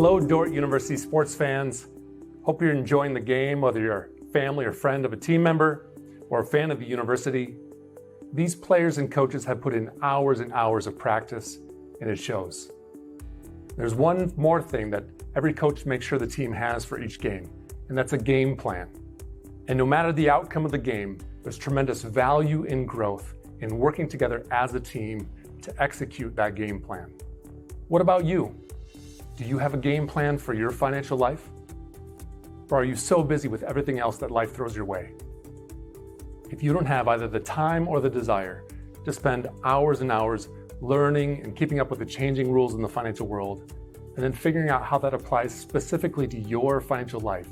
Hello, Dordt University sports fans. Hope you're enjoying the game, whether you're a family or friend of a team member or a fan of the university. These players and coaches have put in hours and hours of practice, and it shows. There's one more thing that every coach makes sure the team has for each game, and that's a game plan. And no matter the outcome of the game, there's tremendous value in growth in working together as a team to execute that game plan. What about you? Do you have a game plan for your financial life? Or are you so busy with everything else that life throws your way? If you don't have either the time or the desire to spend hours and hours learning and keeping up with the changing rules in the financial world, and then figuring out how that applies specifically to your financial life,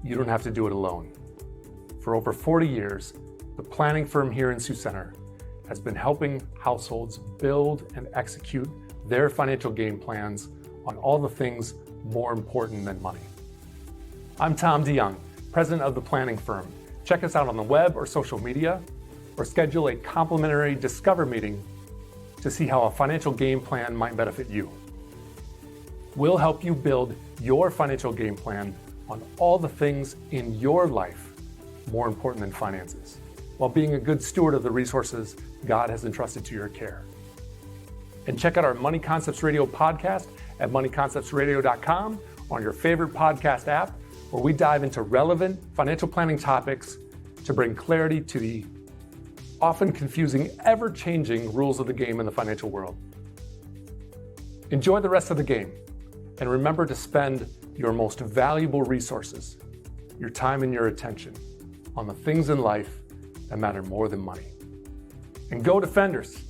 you don't have to do it alone. For over 40 years, the planning firm here in Sioux Center has been helping households build and execute their financial game plans on all the things more important than money. I'm Tom DeYoung, president of the planning firm. Check us out on the web or social media, or schedule a complimentary Discover meeting to see how a financial game plan might benefit you. We'll help you build your financial game plan on all the things in your life more important than finances, while being a good steward of the resources God has entrusted to your care. And check out our Money Concepts Radio podcast at moneyconceptsradio.com on your favorite podcast app, where we dive into relevant financial planning topics to bring clarity to the often confusing, ever-changing rules of the game in the financial world. Enjoy the rest of the game, and remember to spend your most valuable resources, your time and your attention, on the things in life that matter more than money. And go Defenders!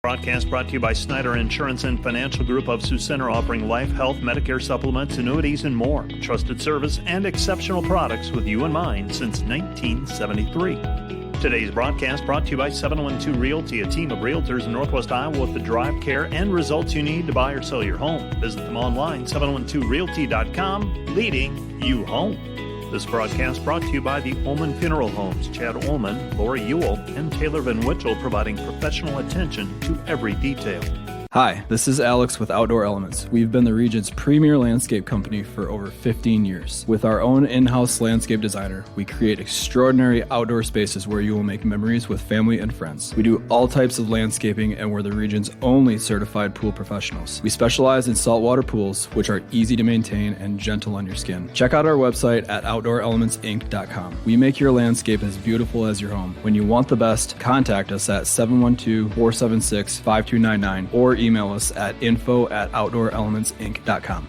Broadcast brought to you by Snyder Insurance and Financial Group of Sioux Center, offering life, health, Medicare supplements, annuities, and more. Trusted service and exceptional products with you in mind since 1973. Today's broadcast brought to you by 712 Realty, a team of realtors in Northwest Iowa with the drive, care, and results you need to buy or sell your home. Visit them online, 712realty.com, leading you home. This broadcast brought to you by the Ullman Funeral Homes, Chad Ullman, Lori Ewell, and Taylor Van Witchell, providing professional attention to every detail. Hi, this is Alex with Outdoor Elements. We've been the region's premier landscape company for over 15 years. With our own in-house landscape designer, we create extraordinary outdoor spaces where you will make memories with family and friends. We do all types of landscaping, and we're the region's only certified pool professionals. We specialize in saltwater pools, which are easy to maintain and gentle on your skin. Check out our website at OutdoorElementsInc.com. We make your landscape as beautiful as your home. When you want the best, contact us at 712-476-5299 or email us at info@OutdoorElementsInc.com.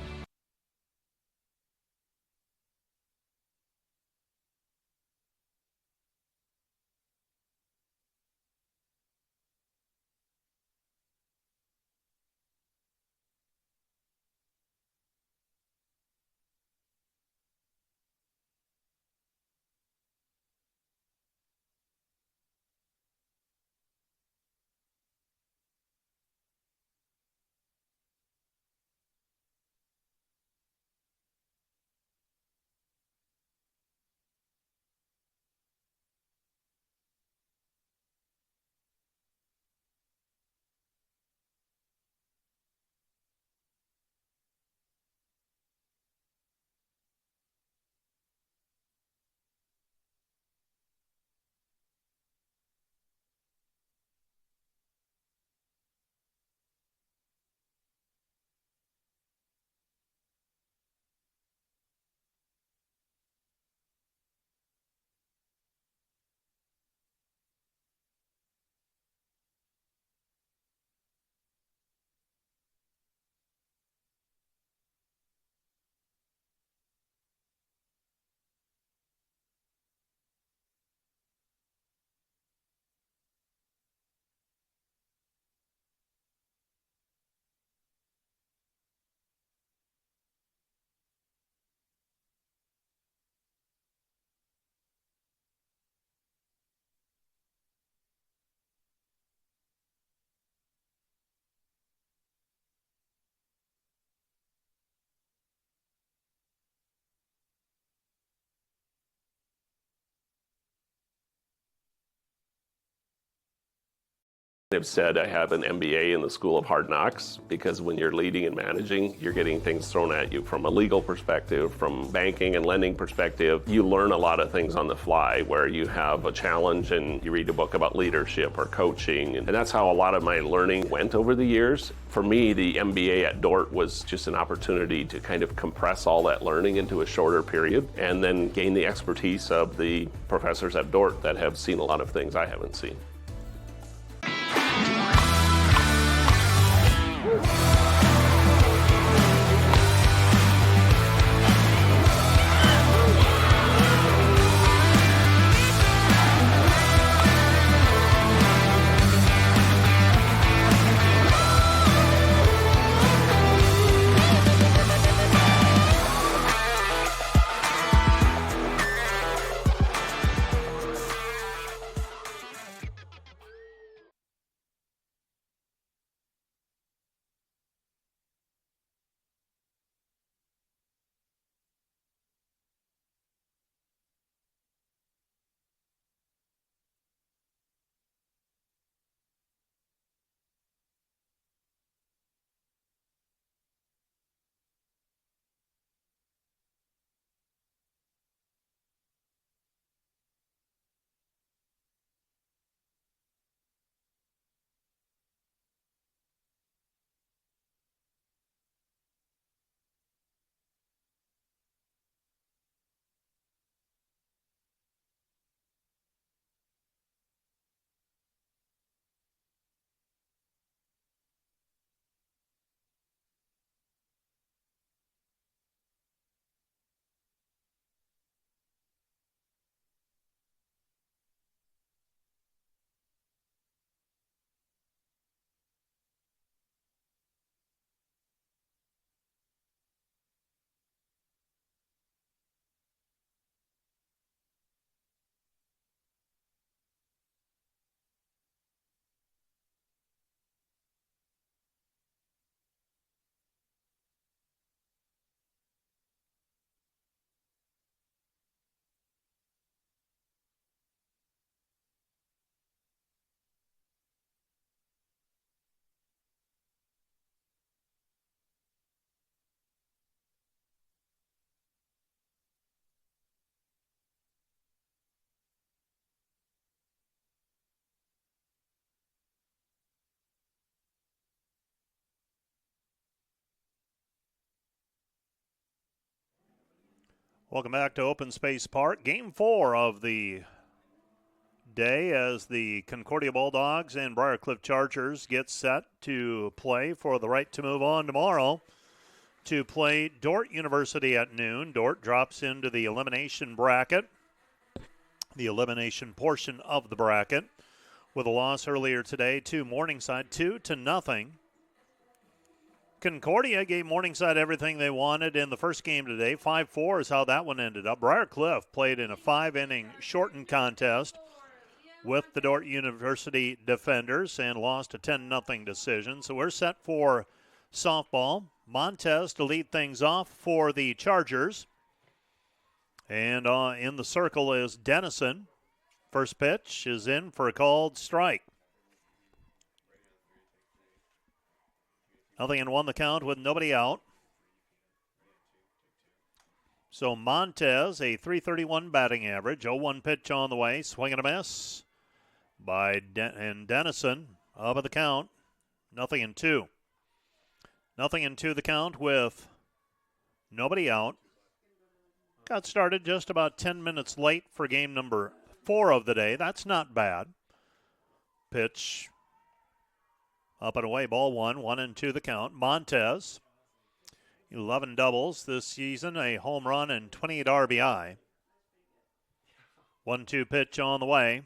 They've said I have an MBA in the School of Hard Knocks because when you're leading and managing, you're getting things thrown at you from a legal perspective, from banking and lending perspective. You learn a lot of things on the fly where you have a challenge and you read a book about leadership or coaching. And that's how a lot of my learning went over the years. For me, the MBA at Dordt was just an opportunity to kind of compress all that learning into a shorter period and then gain the expertise of the professors at Dordt that have seen a lot of things I haven't seen. Welcome back to Open Space Park. Game 4 of the day as the Concordia Bulldogs and Briar Chargers get set to play for the right to move on tomorrow to play Dordt University at noon. Dordt drops into the elimination bracket, the elimination portion of the bracket, with a loss earlier today to Morningside 2-0. Concordia gave Morningside everything they wanted in the first game today. 5-4 is how that one ended up. Briar played in a 5-inning shortened contest with the Dordt University defenders and lost a 10-0 decision. So we're set for softball. Montez to lead things off for the Chargers. And in the circle is Dennison. First pitch is in for a called strike. 0-1 the count with nobody out. So Montez, a .331 batting average. 0-1 pitch on the way. Swing and a miss by Dennison. Up at the count. 0-2. 0-2 the count with nobody out. Got started just about 10 minutes late for game number 4 of the day. That's not bad. Pitch up and away, ball 1, 1-2 the count. Montez, 11 doubles this season, a home run and 28 RBI. 1-2 pitch on the way.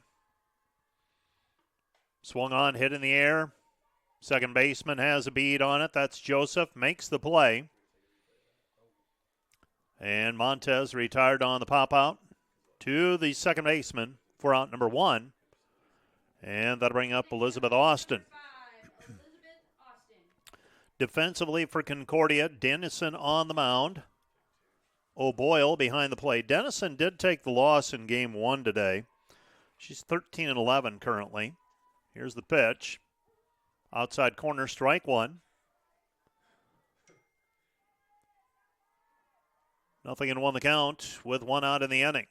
Swung on, hit in the air. Second baseman has a bead on it. That's Joseph, makes the play. And Montez retired on the pop-out to the second baseman for out number 1. And that'll bring up Elizabeth Austin. Defensively for Concordia, Dennison on the mound. O'Boyle behind the plate. Dennison did take the loss in game 1 today. She's 13-11 currently. Here's the pitch. Outside corner, strike 1. 0-1 the count with 1 out in the inning.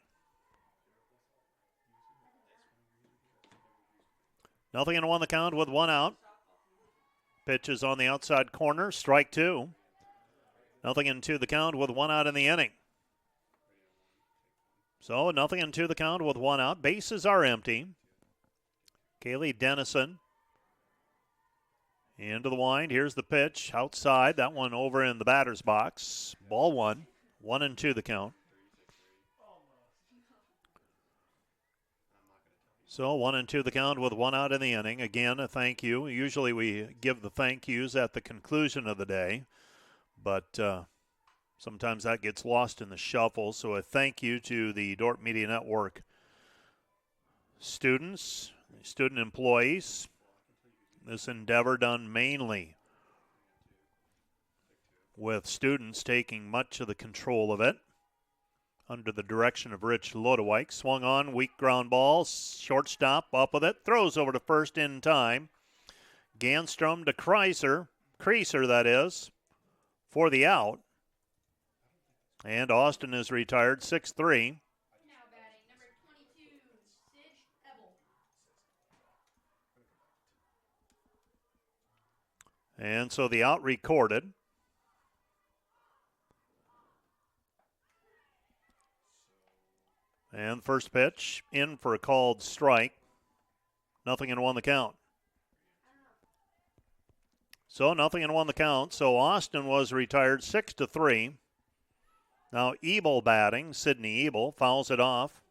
0-1 the count with 1 out. Pitch is on the outside corner, strike 2. 0-2 the count with 1 out in the inning. So 0-2 the count with 1 out. Bases are empty. Kaylee Dennison into the wind. Here's the pitch outside. That one over in the batter's box. Ball 1. 1-2 the count. So 1-2 the count with 1 out in the inning. Again, a thank you. Usually we give the thank yous at the conclusion of the day, but sometimes that gets lost in the shuffle. So a thank you to the Dordt Media Network students, student employees. This endeavor done mainly with students taking much of the control of it under the direction of Rich Lodewijk. Swung on, weak ground ball, shortstop up with it, throws over to first in time. Ganstrom to Creaser that is, for the out. And Austin is retired, 6-3. And so the out recorded. And first pitch in for a called strike. 0-1 the count. So 0-1 the count. So Austin was retired 6-3. Now Ebel batting. Sydney Ebel fouls it off.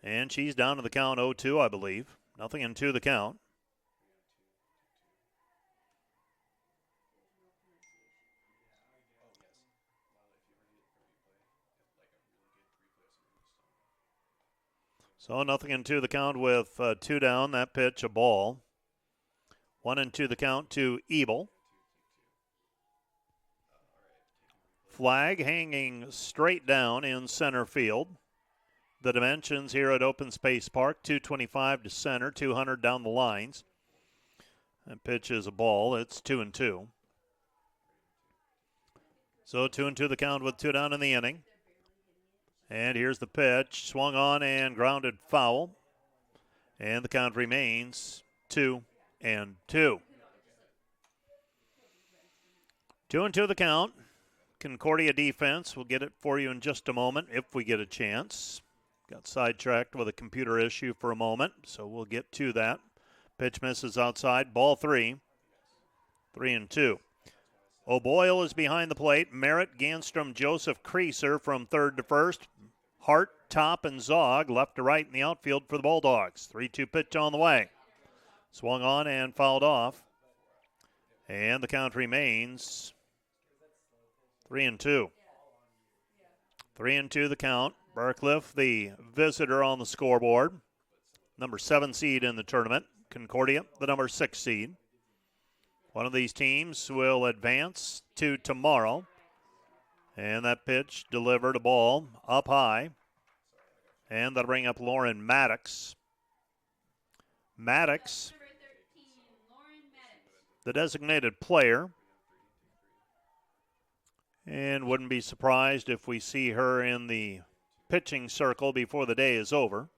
And she's down to the count 0-2, I believe. 0-2 the count. So 0-2 the count with 2 down. That pitch a ball. 1-2 the count to Ebel. Flag hanging straight down in center field. The dimensions here at Open Space Park, 225 to center, 200 down the lines. That pitch is a ball. It's 2-2. So 2-2 the count with 2 down in the inning. And here's the pitch, swung on and grounded foul. And the count remains 2-2. 2-2 the count. Concordia defense. We'll get it for you in just a moment if we get a chance. Got sidetracked with a computer issue for a moment, so we'll get to that. Pitch misses outside. Ball 3. 3-2. O'Boyle is behind the plate. Merritt, Ganstrom, Joseph, Creaser from third to first. Hart, Top, and Zog left to right in the outfield for the Bulldogs. 3-2 pitch on the way. Swung on and fouled off. And the count remains 3-2. 3-2 the count. Barcliff, the visitor on the scoreboard. Number 7 seed in the tournament. Concordia, the number 6 seed. One of these teams will advance to tomorrow. And that pitch delivered a ball up high. And that'll bring up Lauren Maddox. Maddox, the designated player. And wouldn't be surprised if we see her in the pitching circle before the day is over.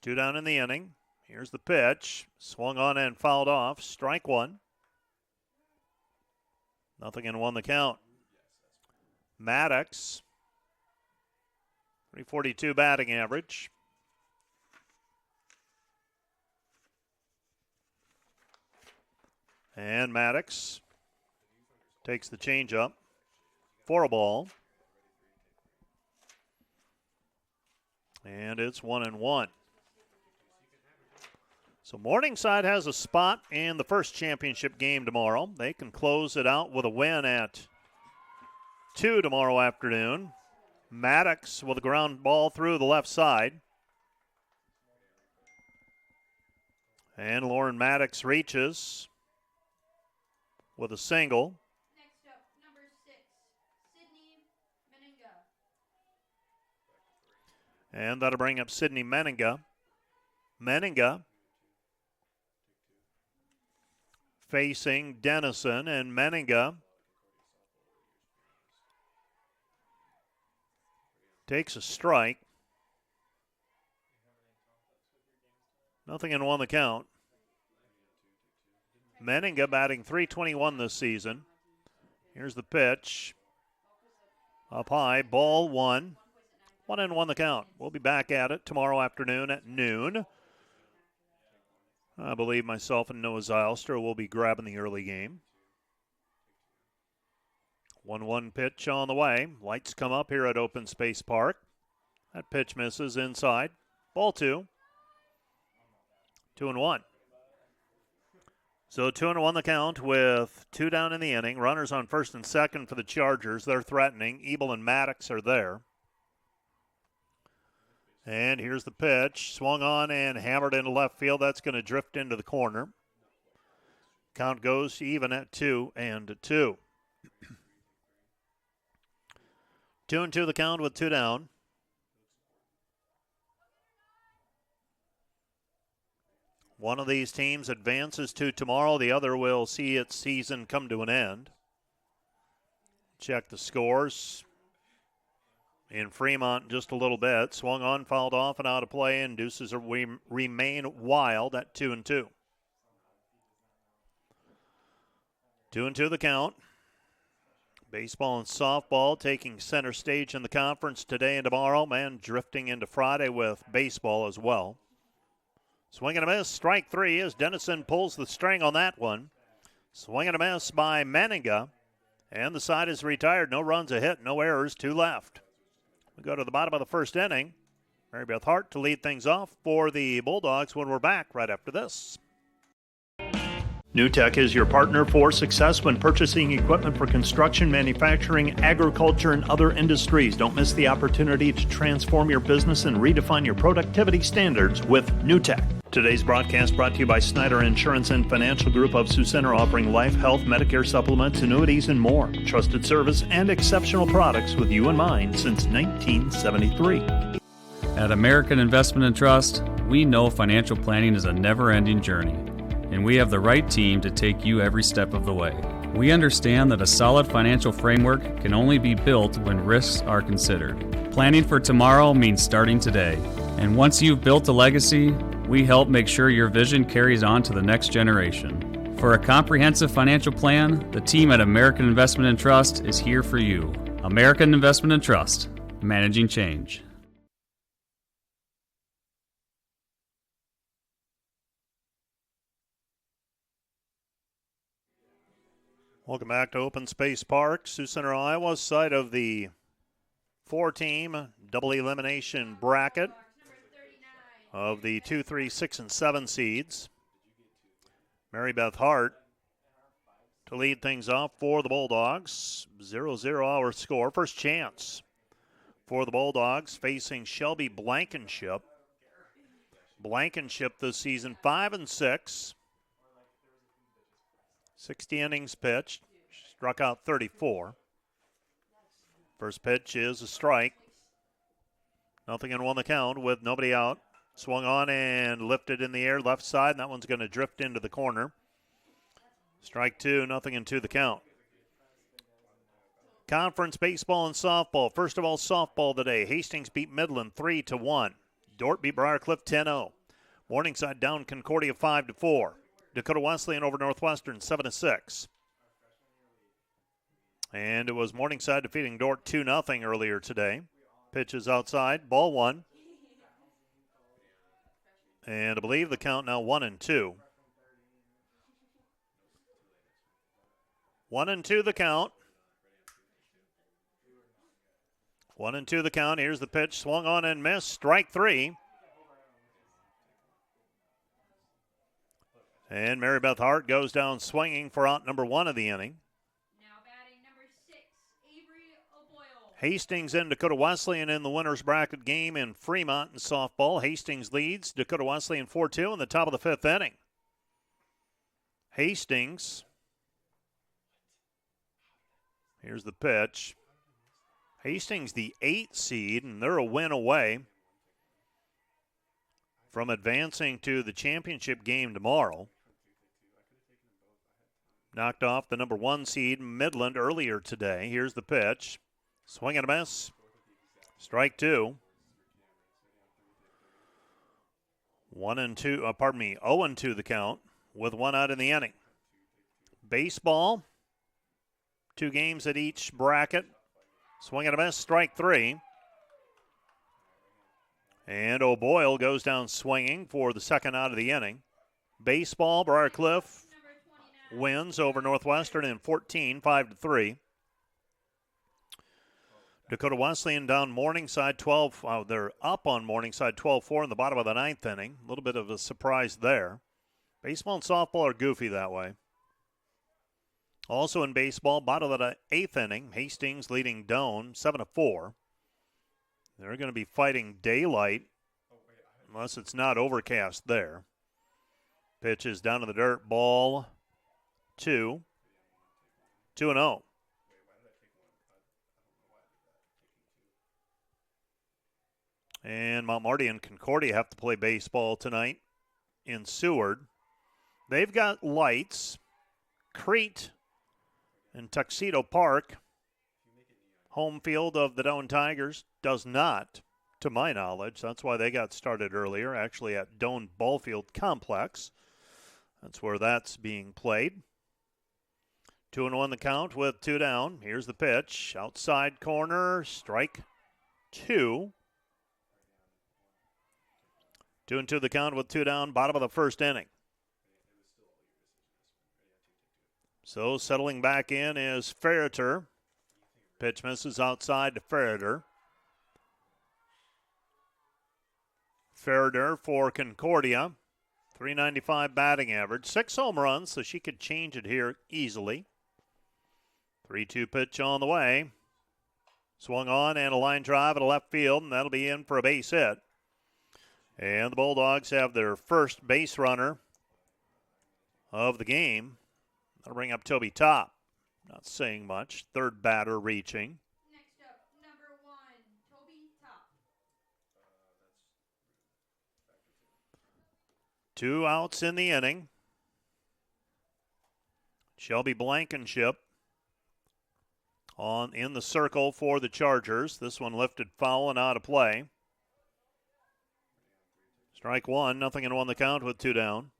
2 down in the inning. Here's the pitch. Swung on and fouled off. Strike 1. 0-1 the count. Maddox, 342 batting average. And Maddox takes the changeup for a ball. And it's 1-1. So Morningside has a spot in the first championship game tomorrow. They can close it out with a win at 2 tomorrow afternoon. Maddox with a ground ball through the left side. And Lauren Maddox reaches with a single. Next up, number 6, Sydney Meninga. And that'll bring up Sydney Meninga. Meninga facing Dennison, and Meninga takes a strike. 0-1 the count. Meninga batting .321 this season. Here's the pitch. Up high, ball 1. 1-1 the count. We'll be back at it tomorrow afternoon at noon. I believe myself and Noah Zylstra will be grabbing the early game. 1-1 pitch on the way. Lights come up here at Open Space Park. That pitch misses inside. Ball 2. 2-1. So 2-1 the count with 2 down in the inning. Runners on first and second for the Chargers. They're threatening. Ebel and Maddox are there. And here's the pitch. Swung on and hammered into left field. That's going to drift into the corner. Count goes even at 2-2. 2-2 the count with 2 down. One of these teams advances to tomorrow. The other will see its season come to an end. Check the scores. In Fremont in just a little bit. Swung on, fouled off, and out of play, and deuces remain wild at 2-2. 2-2 the count. Baseball and softball taking center stage in the conference today and tomorrow, and drifting into Friday with baseball as well. Swing and a miss, strike 3 as Dennison pulls the string on that one. Swing and a miss by Meninga, and the side is retired. No runs, a hit, no errors, 2 left. We go to the bottom of the first inning. Mary Beth Hart to lead things off for the Bulldogs when we're back right after this. NewTek is your partner for success when purchasing equipment for construction, manufacturing, agriculture, and other industries. Don't miss the opportunity to transform your business and redefine your productivity standards with NewTek. Today's broadcast brought to you by Snyder Insurance and Financial Group of Sioux Center, offering life, health, Medicare supplements, annuities, and more. Trusted service and exceptional products with you in mind since 1973. At American Investment and Trust, we know financial planning is a never-ending journey, and we have the right team to take you every step of the way. We understand that a solid financial framework can only be built when risks are considered. Planning for tomorrow means starting today, and once you've built a legacy, we help make sure your vision carries on to the next generation. For a comprehensive financial plan, the team at American Investment and Trust is here for you. American Investment and Trust, managing change. Welcome back to Open Space Park, Sioux Center, Iowa, site of the 4-team double elimination bracket of the 2, 3, 6, and 7 seeds. Mary Beth Hart to lead things off for the Bulldogs. 0-0 our score. First chance for the Bulldogs facing Shelby Blankenship. Blankenship this season 5-6. 60 innings pitched. Struck out 34. First pitch is a strike. 0-1 the count with nobody out. Swung on and lifted in the air left side, and that one's going to drift into the corner. Strike 2, 0-2 the count. Conference baseball and softball. First of all, softball today. Hastings beat Midland 3-1. Dordt beat Briar 10-0. Morningside down Concordia 5-4. Dakota Wesleyan over Northwestern 7-6. And it was Morningside defeating Dordt 2-0 earlier today. Pitches outside, ball 1. And I believe the count now 1-2. 1-2 the count. 1-2 the count. Here's the pitch. Swung on and missed. Strike 3. And Mary Beth Hart goes down swinging for out number 1 of the inning. Now batting number 6, Avery O'Boyle. Hastings and Dakota Wesleyan in the winner's bracket game in Fremont in softball. Hastings leads Dakota Wesleyan 4-2 in the top of the 5th inning. Hastings. Here's the pitch. Hastings the 8th seed, and they're a win away from advancing to the championship game tomorrow. Knocked off the number 1 seed, Midland, earlier today. Here's the pitch. Swing and a miss. Strike 2. 0-2 the count with 1 out in the inning. Baseball. 2 games at each bracket. Swing and a miss. Strike 3. And O'Boyle goes down swinging for the 2nd out of the inning. Baseball, Briar Cliff wins over Northwestern in 14, 5-3. Dakota Wesleyan down Morningside 12. They're up on Morningside 12-4 in the bottom of the 9th inning. A little bit of a surprise there. Baseball and softball are goofy that way. Also in baseball, bottom of the 8th inning, Hastings leading Doane 7-4. They're going to be fighting daylight unless it's not overcast there. Pitch is down to the dirt. Ball 2. 2-0. And Mount Marty and Concordia have to play baseball tonight in Seward. They've got lights. Crete and Tuxedo Park, home field of the Doane Tigers, does not, to my knowledge. That's why they got started earlier, actually at Doane Ballfield Complex. That's where that's being played. 2-1 the count with 2 down. Here's the pitch. Outside corner, strike 2. 2-2 the count with 2 down, bottom of the 1st inning. So settling back in is Ferreter. Pitch misses outside to Ferreter. Ferreter for Concordia. .395 batting average. 6 home runs, so she could change it here easily. 3-2 pitch on the way. Swung on and a line drive at a left field, and that'll be in for a base hit. And the Bulldogs have their first base runner of the game. That'll bring up Toby Top. Not saying much. 3rd batter reaching. Next up, number 1, Toby Top. 2 outs in the inning. Shelby Blankenship in the circle for the Chargers. This one lifted foul and out of play. Strike 1, 0-1 the count with 2 down.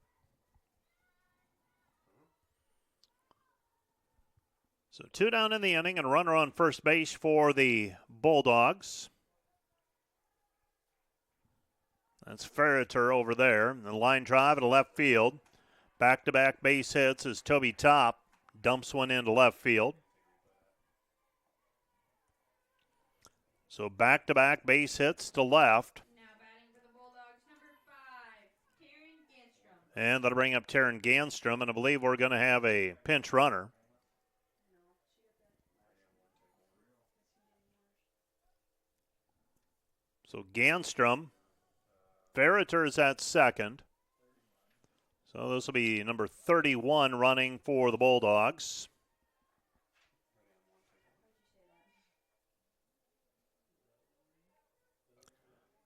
So 2 down in the inning and a runner on first base for the Bulldogs. That's Ferreter over there. The line drive to left field. Back-to-back base hits as Toby Top dumps one into left field. So back-to-back base hits to left. Now batting for the Bulldogs, number 5, Taryn Ganstrom. And that'll bring up Taryn Ganstrom, and I believe we're going to have a pinch runner. So Ganstrom, Ferreter is at second. So this will be number 31 running for the Bulldogs.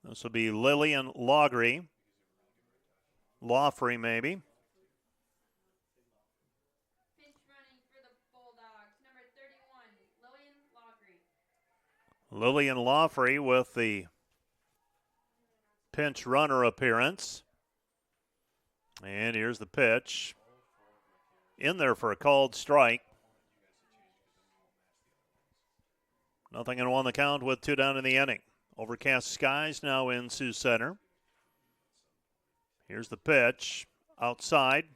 This will be Lillian Lawfrey, maybe. Pinch running for the Bulldogs, number 31, Lillian Lawfrey. Lillian Lawfrey with the pinch runner appearance. And here's the pitch. In there for a called strike. Nothing in one the count with 2 down in the inning. Overcast skies now in Sioux Center. Here's the pitch. Outside.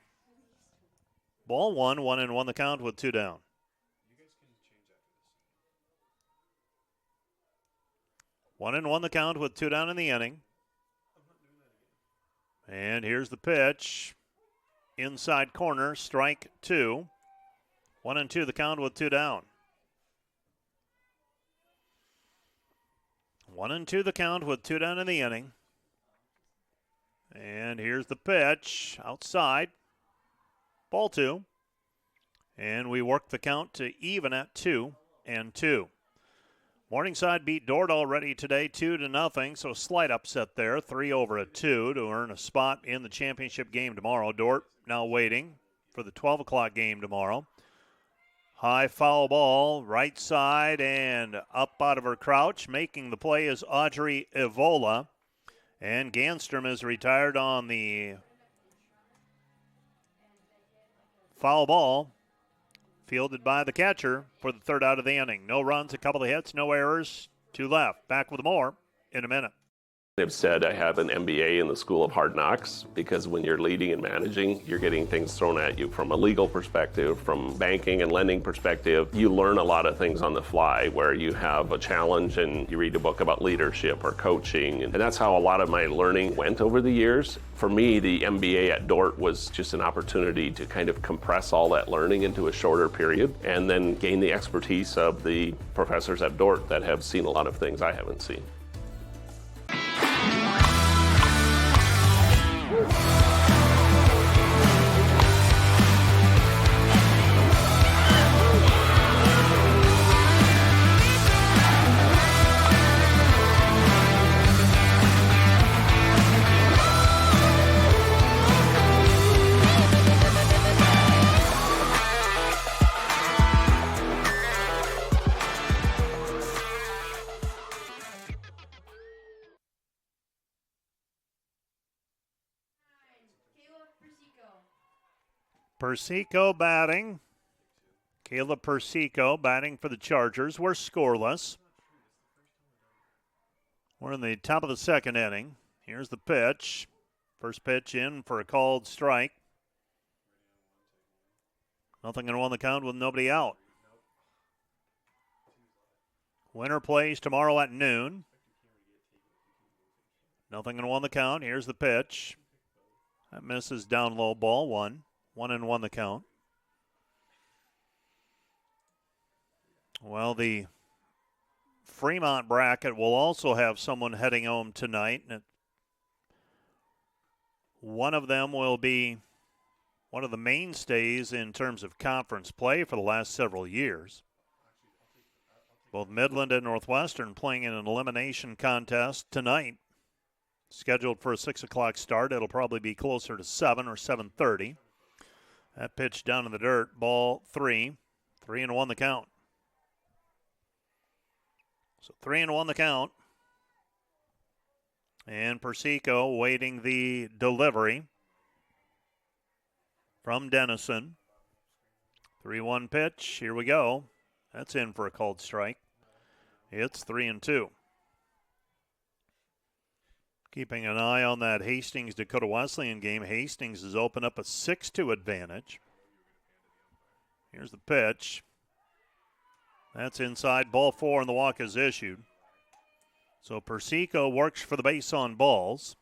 Ball 1, 1-1 the count with 2 down. 1-1 the count with 2 down in the inning. And here's the pitch. Inside corner, strike 2. 1-2 the count with 2 down. 1-2 the count with 2 down in the inning. And here's the pitch. Outside. Ball 2. And we work the count to even at 2-2. Morningside beat Dort already today 2-0, so slight upset there. 3 over a 2 to earn a spot in the championship game tomorrow. Dort now waiting for the 12 o'clock game tomorrow. High foul ball, right side and up out of her crouch. Making the play is Audrey Evola. And Ganstrom is retired on the foul ball. Fielded by the catcher for the 3rd out of the inning. No runs, a couple of hits, no errors. 2 left. Back with more in a minute. They've said I have an MBA in the School of Hard Knocks because when you're leading and managing, you're getting things thrown at you from a legal perspective, from banking and lending perspective. You learn a lot of things on the fly where you have a challenge and you read a book about leadership or coaching. And that's how a lot of my learning went over the years. For me, the MBA at Dort was just an opportunity to kind of compress all that learning into a shorter period and then gain the expertise of the professors at Dort that have seen a lot of things I haven't seen. Persico batting. Kayla Persico batting for the Chargers. We're scoreless. We're in the top of the 2nd inning. Here's the pitch. First pitch in for a called strike. Nothing in 1 the count with nobody out. Winner plays tomorrow at noon. Nothing in 1 the count. Here's the pitch. That misses down low, ball 1. 1-1 the count. Well, the Fremont bracket will also have someone heading home tonight. And one of them will be one of the mainstays in terms of conference play for the last several years. Both Midland and Northwestern playing in an elimination contest tonight. Scheduled for a 6 o'clock start. It'll probably be closer to 7 or 7:30. That pitch down in the dirt, ball 3. 3-1 the count. So 3-1 the count. And Persico waiting the delivery from Dennison. 3-1 pitch. Here we go. That's in for a called strike. It's 3-2. Keeping an eye on that Hastings-Dakota Wesleyan game. Hastings has opened up a 6-2 advantage. Here's the pitch. That's inside. Ball 4, and the walk is issued. So Persico works for the base on balls.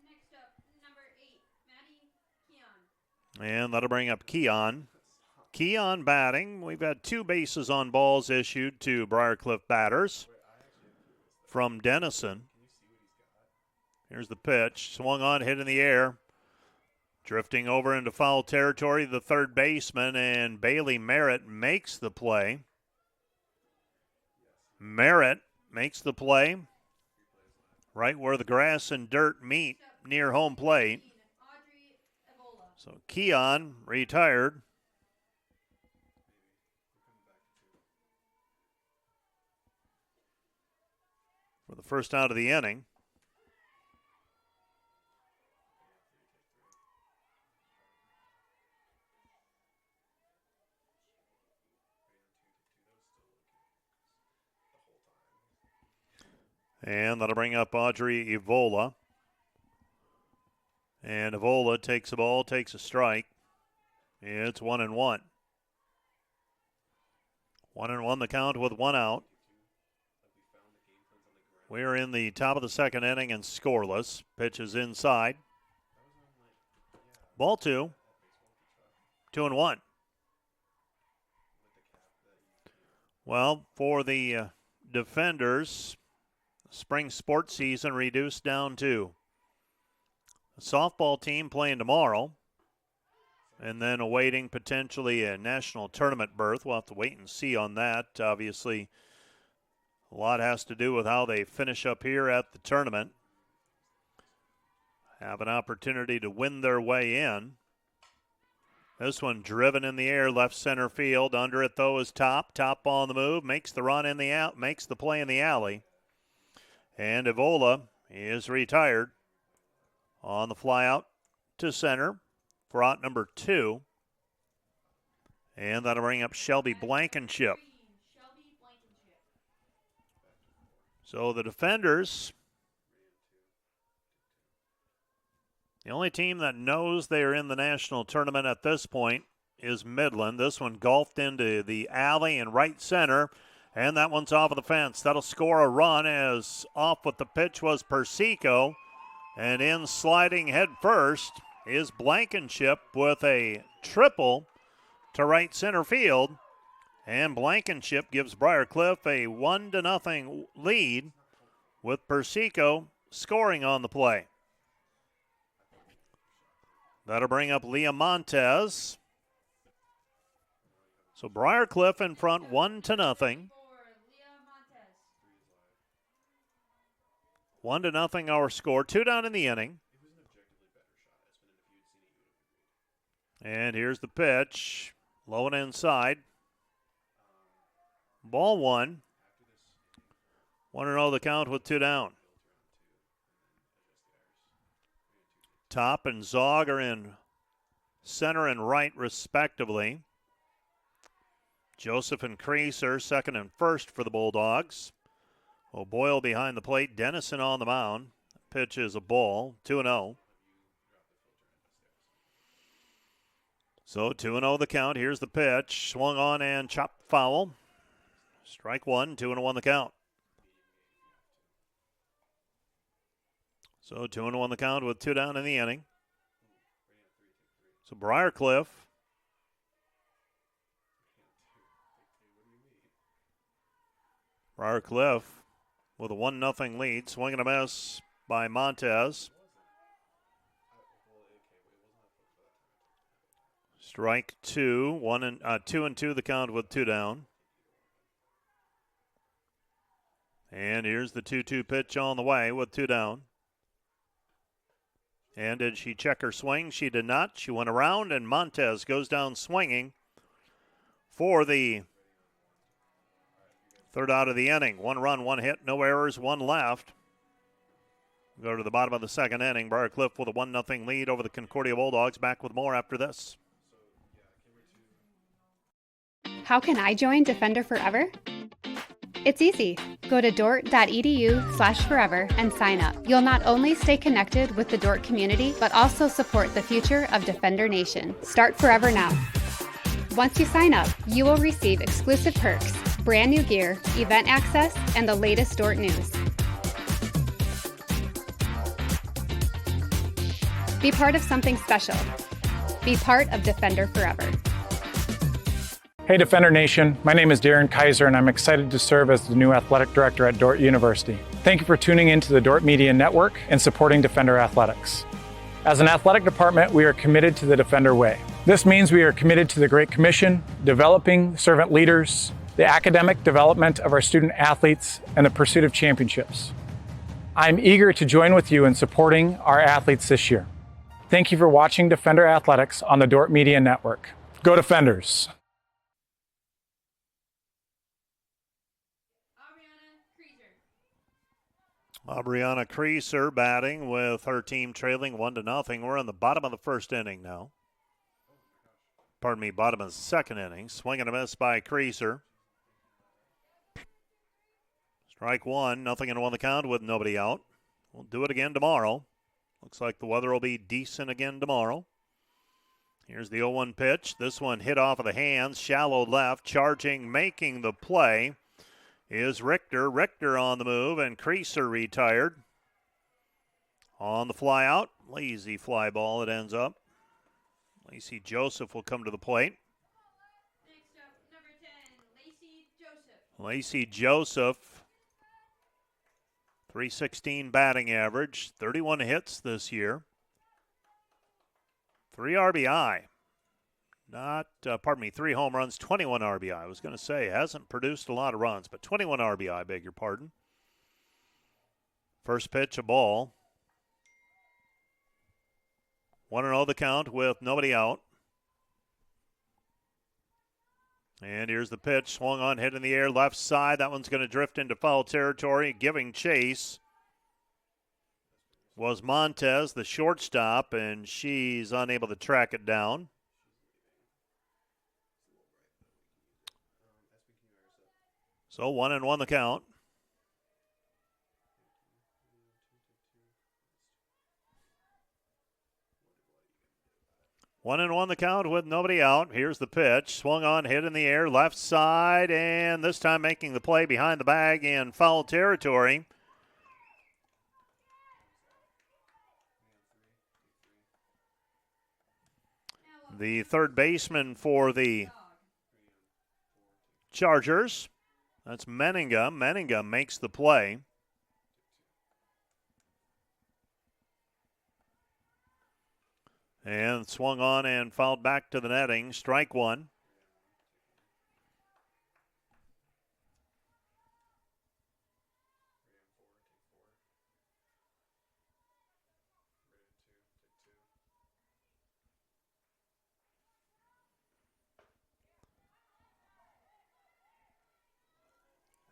Next up, number 8, Maddie Keon. And that'll bring up Keon. Keon batting. We've had 2 bases on balls issued to Briarcliff batters from Denison. Here's the pitch. Swung on, hit in the air. Drifting over into foul territory, the third baseman, and Bailey Merritt makes the play. Merritt makes the play right where the grass and dirt meet near home plate. Audrey Evola. So Keon retired. For the first out of the inning. And that'll bring up Audrey Evola. And Evola takes a ball, takes a strike. It's 1-1. 1-1 the count with 1 out. We're in the top of the second inning and scoreless. Pitch is inside. Ball 2. 2-1. Well, for the defenders, spring sports season reduced down to a softball team playing tomorrow and then awaiting potentially a national tournament berth. We'll have to wait and see on that. Obviously, a lot has to do with how they finish up here at the tournament. Have an opportunity to win their way in. This one driven in the air, left center field. Under it, though, is Top. Top on the move, makes the run in the out, makes the play in the alley. And Evola is retired on the fly out to center for out number 2. And that'll bring up Shelby Blankenship. So the defenders, the only team that knows they are in the national tournament at this point is Midland. This one golfed into the alley in right center. And that one's off of the fence. That'll score a run as off with the pitch was Persico. And in sliding head first is Blankenship with a triple to right center field. And Blankenship gives Briarcliff a 1-0 lead with Persico scoring on the play. That'll bring up Leah Montez. So Briarcliff in front 1-0. 1-0 our score. 2 down in the inning. And here's the pitch. Low and inside. Ball 1. 1-0 the count with 2 down. Top and Zog are in center and right respectively. Joseph and Creaser second and first for the Bulldogs. O'Boyle behind the plate. Dennison on the mound. Pitch is a ball. 2-0. So 2-0 the count. Here's the pitch. Swung on and chopped foul. Strike 1. 2-1 the count. So 2-1 the count with 2 down in the inning. So Briarcliff with a 1-0 lead. Swing and a miss by Montez. Strike 2. 2-2 the count with 2 down. And here's the 2-2 pitch on the way with 2 down. And did she check her swing? She did not. She went around, and Montez goes down swinging for the third out of the inning. 1 run, 1 hit, no errors, 1 left. Go to the bottom of the second inning. Briar Cliff with a 1-0 lead over the Concordia Bulldogs. Back with more after this. How can I join Defender Forever? It's easy. Go to dort.edu/forever and sign up. You'll not only stay connected with the Dort community, but also support the future of Defender Nation. Start Forever now. Once you sign up, you will receive exclusive perks, brand new gear, event access, and the latest Dort news. Be part of something special. Be part of Defender Forever. Hey Defender Nation, my name is Darren Kaiser and I'm excited to serve as the new athletic director at Dort University. Thank you for tuning into the Dort Media Network and supporting Defender Athletics. As an athletic department, we are committed to the Defender way. This means we are committed to the Great Commission, developing servant leaders, the academic development of our student athletes, and the pursuit of championships. I'm eager to join with you in supporting our athletes this year. Thank you for watching Defender Athletics on the Dort Media Network. Go Defenders! Aubriana Creaser batting with her team trailing 1-0. We're in the bottom of the first inning now. Pardon me, bottom of the second inning. Swing and a miss by Creaser. Strike one, 0-1 the count with nobody out. We'll do it again tomorrow. Looks like the weather will be decent again tomorrow. Here's the 0-1 pitch. This one hit off of the hands, shallow left, charging, making the play is Richter. Richter on the move, and Creaser retired. On the fly out, lazy fly ball it ends up. Lacey Joseph will come to the plate. Next up, number 10, Lacey Joseph. Lacey Joseph, 316 batting average, 31 hits this year. 3 RBI. 3 home runs, 21 RBI. I was going to say, hasn't produced a lot of runs, but 21 RBI, beg your pardon. First pitch, a ball. 1-0 the count with nobody out. And here's the pitch, swung on, hit in the air, left side. That one's going to drift into foul territory. Giving chase was Montez, the shortstop, and she's unable to track it down. So 1-1 the count. One and one the count with nobody out. Here's the pitch. Swung on, hit in the air, left side, and this time making the play behind the bag in foul territory. The third baseman for the Chargers, that's Meninga. Meninga makes the play. And swung on and fouled back to the netting. Strike one.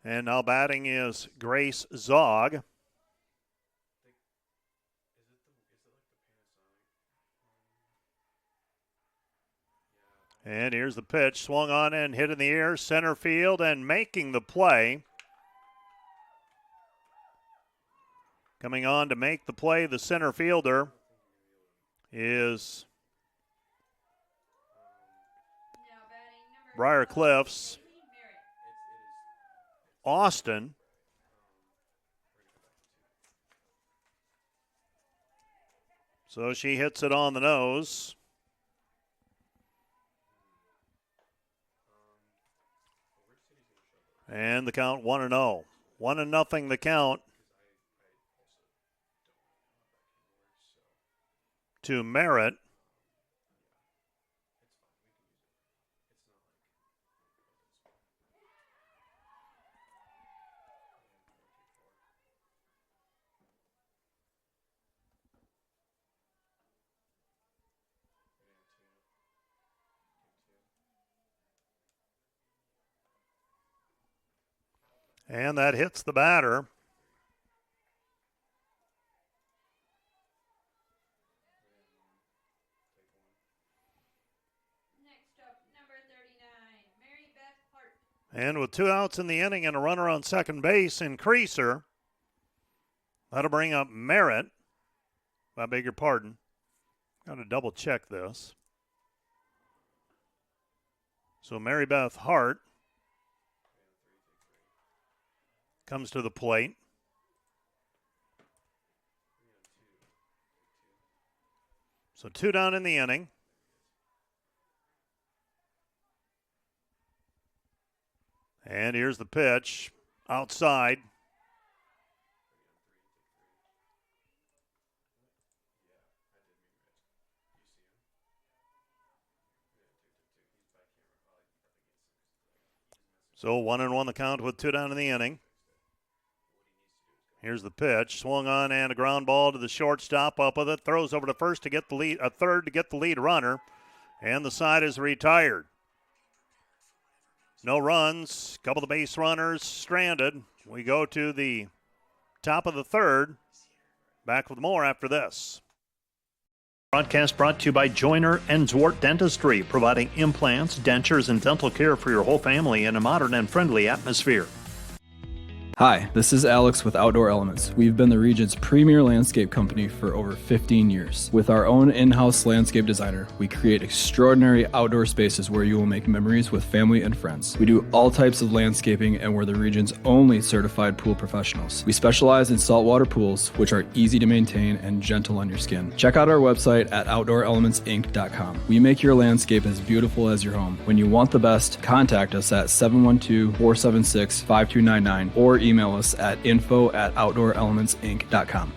And now batting is Grace Zog. And here's the pitch, swung on and hit in the air, center field, and making the play. Coming on to make the play, the center fielder is Briar Cliffs Austin. So she hits it on the nose. And the count 1-0. 1-0 the count to Merritt. And that hits the batter. And with 2 outs in the inning and a runner on second base, Increaser. That'll bring up Merritt. I beg your pardon. Got to double check this. So Mary Beth Hart comes to the plate. So 2 down in the inning. And here's the pitch outside. So 1-1 the count with 2 down in the inning. Here's the pitch, swung on and a ground ball to the shortstop. Up with it, throws over to first to get the lead, third to get the lead runner, and the side is retired. No runs, couple of base runners stranded. We go to the top of the third. Back with more after this. Broadcast brought to you by Joyner and Zwart Dentistry, providing implants, dentures, and dental care for your whole family in a modern and friendly atmosphere. Hi, this is Alex with Outdoor Elements. We've been the region's premier landscape company for over 15 years. With our own in-house landscape designer, we create extraordinary outdoor spaces where you will make memories with family and friends. We do all types of landscaping and we're the region's only certified pool professionals. We specialize in saltwater pools, which are easy to maintain and gentle on your skin. Check out our website at OutdoorElementsInc.com. We make your landscape as beautiful as your home. When you want the best, contact us at 712-476-5299 or email us at info@OutdoorElementsInc.com.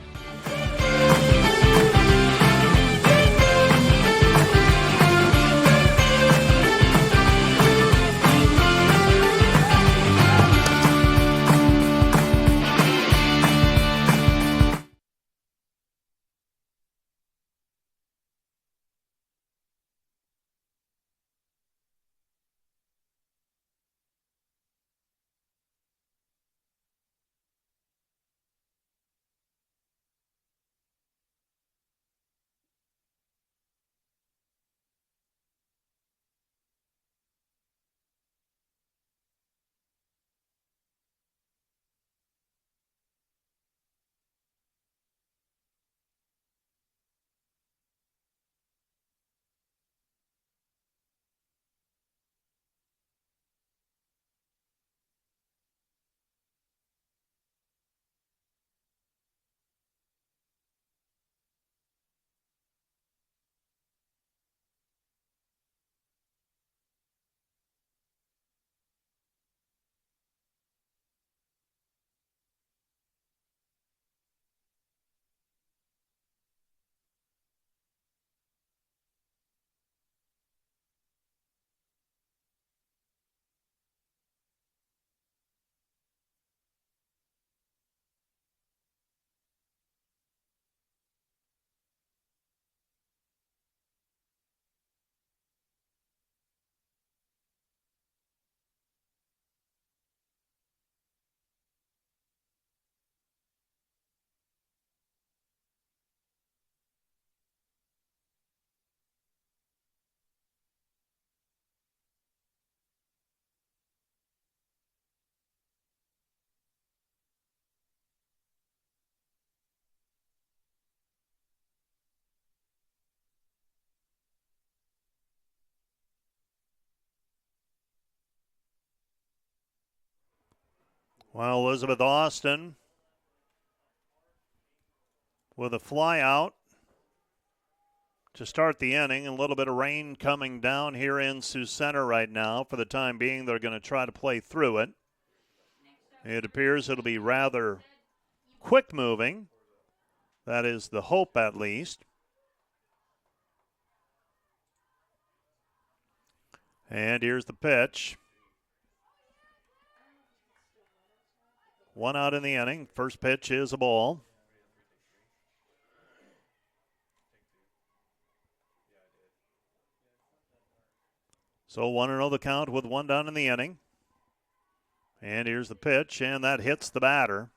Well, Elizabeth Austin with a fly out to start the inning. A little bit of rain coming down here in Sioux Center right now. For the time being, they're going to try to play through it. It appears it'll be rather quick moving. That is the hope, at least. And here's the pitch. 1 out in the inning. First pitch is a ball. So 1-0 the count with 1 down in the inning. And here's the pitch, and that hits the batter.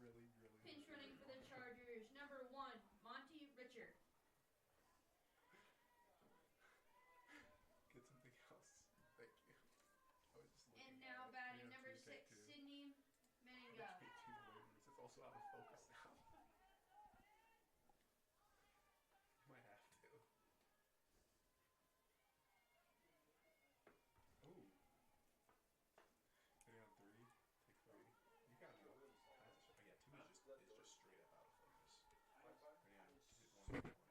Pinch running for the Chargers, number 1, Monty Richard. Get something else. Thank you. I was just looking And at now it. batting, 3-on-2, number 6, take 2. Sydney Meninga. Take 2 homers. It's also out of focus now. You might have to. Ooh. 3-on-3, take 3. You got me all kinds of shit. Oh, yeah, 2 is just straight up out of focus. 3-on, hit 1, hit 1. Good shot. 3-on-2.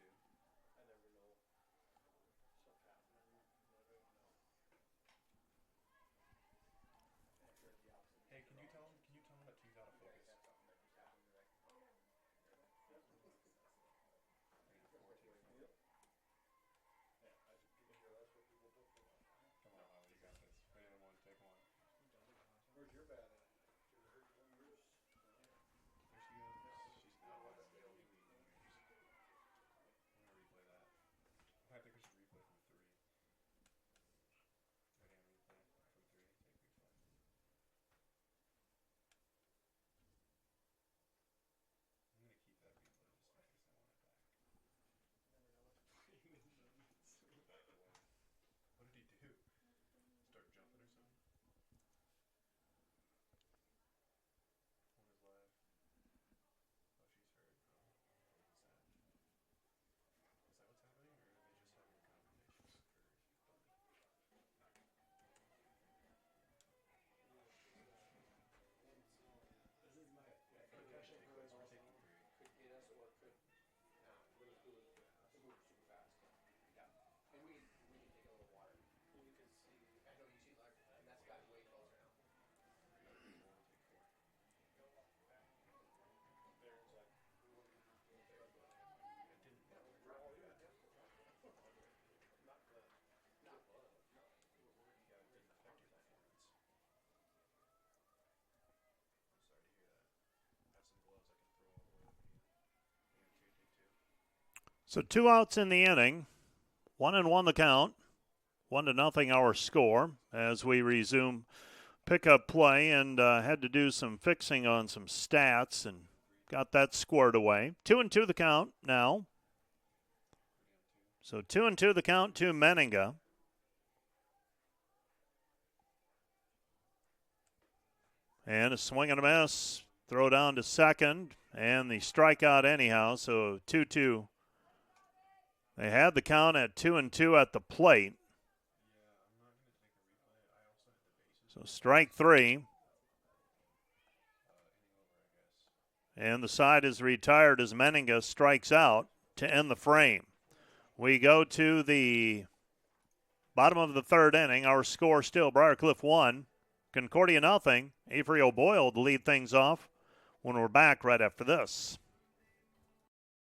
Take 2. I never know stuff happening. Hey, can you tell him that 2's out of focus? 3-on-4, take 4. Come on, Holly, you got this. 3-on-1, take 1. Where's your bat at? Did it hurt one of yours? There she goes. She's not watching the lead. I'm gonna replay that. I think we should replay from 3. Ready on replay from 3. Take replay. I'm gonna keep that replay just in case I want it back. What did he do? Start jumping or something? 1 is live. Oh, she's hurt. Oh, what's that? Is that what's happening, or are they just having a conversation for bunny? Concussion Take really this. We're taking 3. could get us or could not. But it move super fast. Yeah. And we can take a little water. And you can see. I know you see like, and that's gotten way closer now. 4, take 4. There's like, we wouldn't have to. I didn't know. Oh, yeah. Not the. Not blood. No. Yeah, it didn't affect your performance. I'm sorry to hear that. I have some gloves I can throw all the way over you. 3-on-2, take 2. So 2 outs in the inning. 1-1 the count. 1-0 our score as we resume pickup play and had to do some fixing on some stats and got that squared away. 2-2 the count now. So 2-2 the count to Meninga. And a swing and a miss. Throw down to second. And the strikeout anyhow. So 2-2. They had the count at 2-2 at the plate. So strike 3. And the side is retired as Meninga strikes out to end the frame. We go to the bottom of the 3rd inning. Our score still Briarcliff 1, Concordia 0. Avery O'Boyle to lead things off when we're back right after this.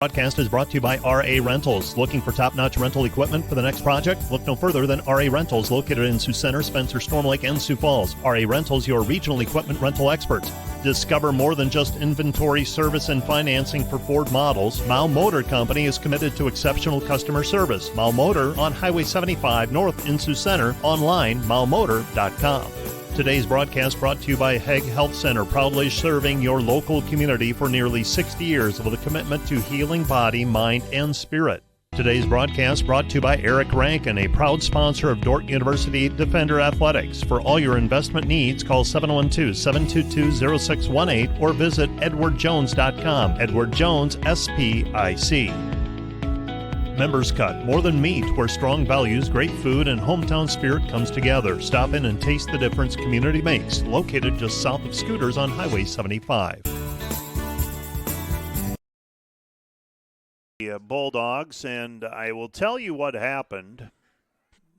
Broadcast is brought to you by RA Rentals. Looking for top-notch rental equipment for the next project? Look no further than RA Rentals, located in Sioux Center, Spencer, Storm Lake, and Sioux Falls. RA Rentals, your regional equipment rental experts. Discover more than just inventory, service, and financing for Ford models. Mao Motor Company is committed to exceptional customer service. Mao Motor on Highway 75 North in Sioux Center. Online, maomotor.com. Today's broadcast brought to you by Haig Health Center, proudly serving your local community for nearly 60 years with a commitment to healing body, mind, and spirit. Today's broadcast brought to you by Eric Rankin, a proud sponsor of Dordt University Defender Athletics. For all your investment needs, call 712-722-0618 or visit edwardjones.com. Edward Jones, SPIC. Members Cut, more than meat, where strong values, great food, and hometown spirit comes together. Stop in and taste the difference community makes. Located just south of Scooters on Highway 75. The Bulldogs, and I will tell you what happened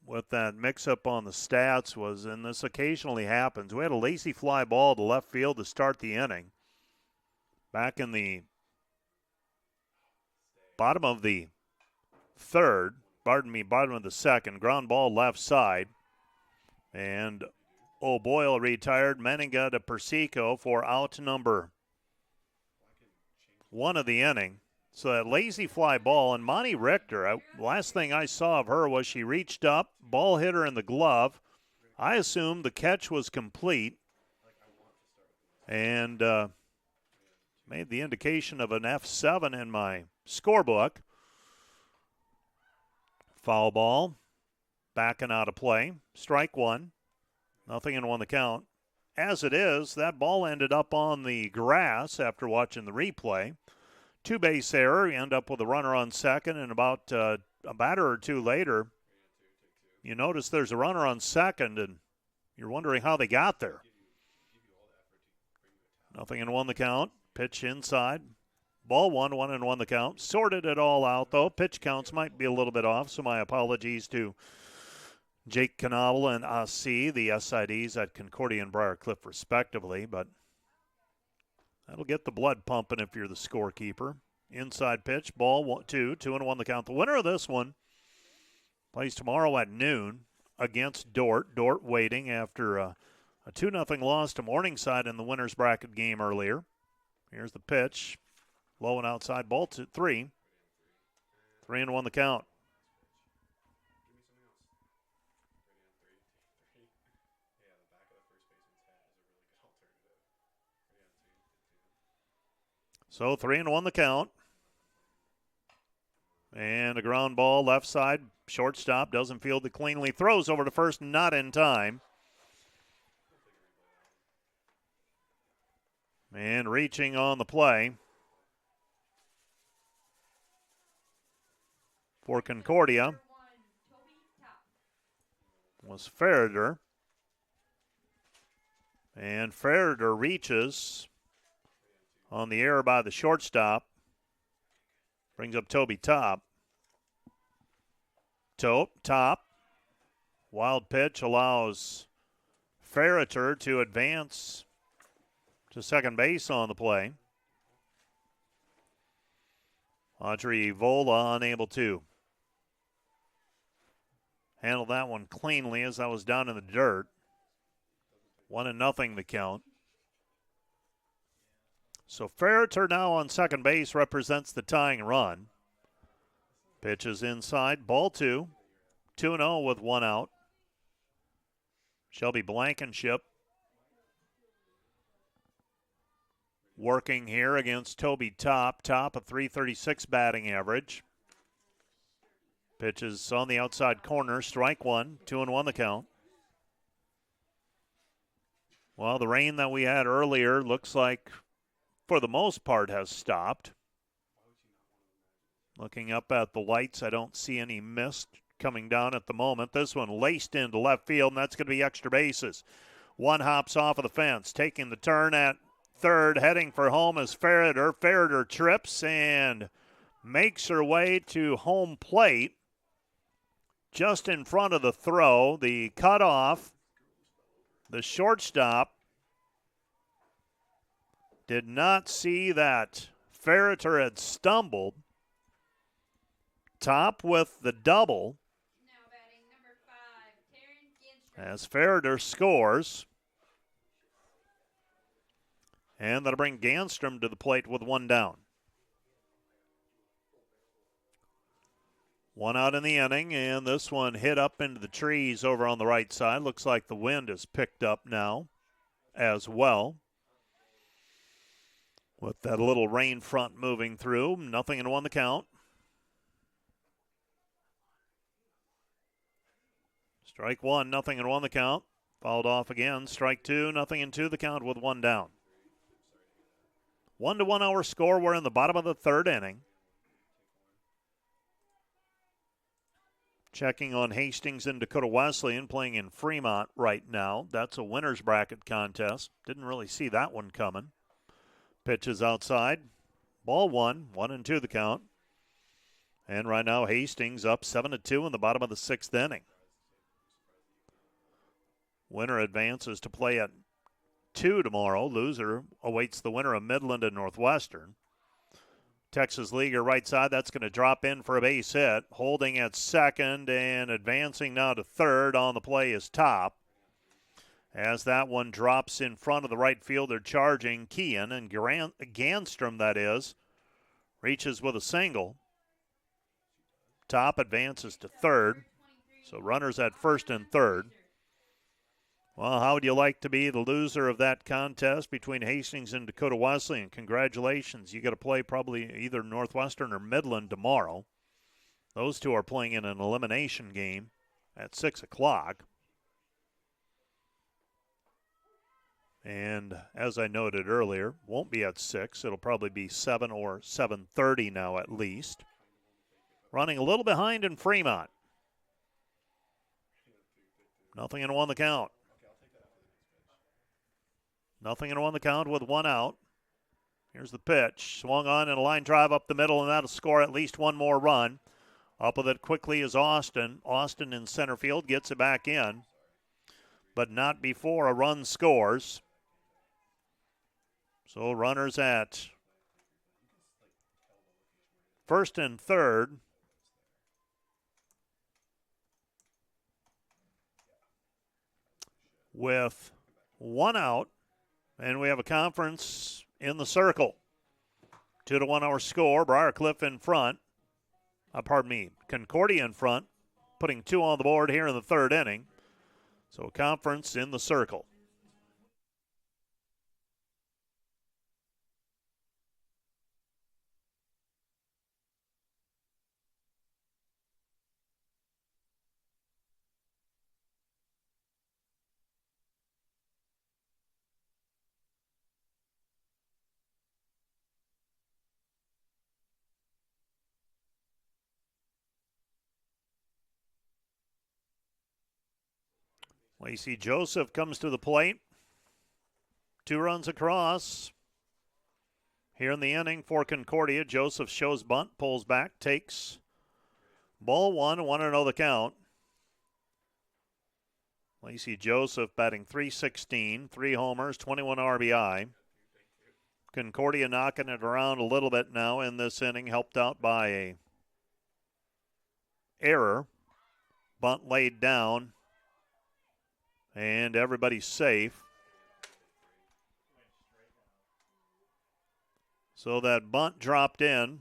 with that mix-up on the stats was, and this occasionally happens, we had a lazy fly ball to left field to start the inning. Back in the bottom of the bottom of the second, ground ball left side. And O'Boyle retired. Meninga to Persico for out number 1 of the inning. So that lazy fly ball, and Monty Richter, last thing I saw of her was she reached up, ball hit her in the glove, I assumed the catch was complete and made the indication of an F7 in my scorebook. Foul ball, backing out of play. Strike one, nothing in one the count. As it is, that ball ended up on the grass after watching the replay. Two-base error, you end up with a runner on second, and about a batter or two later, you notice there's a runner on second, and you're wondering how they got there. Nothing in one the count. Pitch inside. Ball one, 1-1 the count. Sorted it all out, though. Pitch counts might be a little bit off, so my apologies to Jake Knobel and AC, the SIDs at Concordia and Briar Cliff, respectively, but that'll get the blood pumping if you're the scorekeeper. Inside pitch, ball 2-1 the count. The winner of this one plays tomorrow at noon against Dort. Dort waiting after a 2-0 loss to Morningside in the winner's bracket game earlier. Here's the pitch. Low and outside, ball 3. 3-1 the count. So 3-1 the count. And a ground ball left side. Shortstop doesn't field it cleanly. Throws over to first, not in time. And reaching on the play for Concordia was Ferreter. And Ferreter reaches on the error by the shortstop. Brings up Toby Top. Top. Wild pitch allows Ferreter to advance to second base on the play. Audrey Vola unable to handle that one cleanly as that was down in the dirt. 1-0 the count. So Ferreter now on second base represents the tying run. Pitches inside, ball 2. 2-0 with 1 out. Shelby Blankenship working here against Toby Top. Top a .336 batting average. Pitches on the outside corner, strike 1, 2-1 the count. Well, the rain that we had earlier looks like, for the most part, has stopped. Looking up at the lights, I don't see any mist coming down at the moment. This one laced into left field, and that's going to be extra bases. One hops off of the fence, taking the turn at third, heading for home is Ferreter. Ferreter trips and makes her way to home plate. Just in front of the throw, the cutoff, the shortstop did not see that Ferreter had stumbled. Top with the double as Ferreter scores. And that'll bring Ganstrom to the plate with 1 down. 1 out in the inning, and this one hit up into the trees over on the right side. Looks like the wind has picked up now as well, with that little rain front moving through. 0-1 the count. Strike 1, 0-1 the count. Fouled off again. Strike 2, 0-2 the count with 1 down. 1-1 our score. We're in the bottom of the third inning. Checking on Hastings and Dakota Wesleyan playing in Fremont right now. That's a winner's bracket contest. Didn't really see that one coming. Pitches outside. Ball 1, 1-2 the count. And right now Hastings up 7-2 in the bottom of the 6th inning. Winner advances to play at 2 tomorrow. Loser awaits the winner of Midland and Northwestern. Texas Leaguer right side, that's going to drop in for a base hit. Holding at second and advancing now to third on the play is Top. As that one drops in front of the right fielder charging Kean, and Ganstrom, that is, reaches with a single. Top advances to third, so runners at first and third. Well, how would you like to be the loser of that contest between Hastings and Dakota Wesleyan? Congratulations. You got to play probably either Northwestern or Midland tomorrow. Those two are playing in an elimination game at 6 o'clock. And as I noted earlier, won't be at 6. It'll probably be 7 or 7:30 now at least. Running a little behind in Fremont. 0-1 the count. 0-1 the count with one out. Here's the pitch. Swung on and a line drive up the middle, and that'll score at least one more run. Up with it quickly is Austin. Austin in center field gets it back in, but not before a run scores. So runners at first and third. With one out, and we have a conference in the circle. 2-1 our score. Briarcliff in front. Concordia in front, putting 2 on the board here in the third inning. So conference in the circle. Lacey Joseph comes to the plate. 2 runs across. Here in the inning for Concordia, Joseph shows bunt, pulls back, takes ball 1, 1-0 the count. Lacey Joseph batting .316, 3 homers, 21 RBI. Concordia knocking it around a little bit now in this inning, helped out by a error. Bunt laid down. And everybody's safe. So that bunt dropped in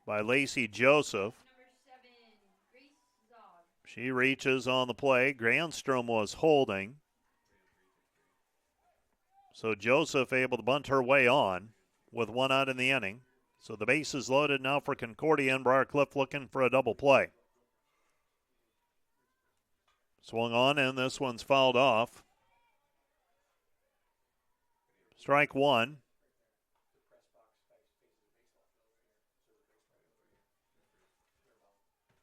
by Lacey Joseph. She reaches on the play. Granstrom was holding. So Joseph able to bunt her way on with 1 out in the inning. So the base is loaded now for Concordia, and Briarcliff looking for a double play. Swung on, and this one's fouled off. Strike 1.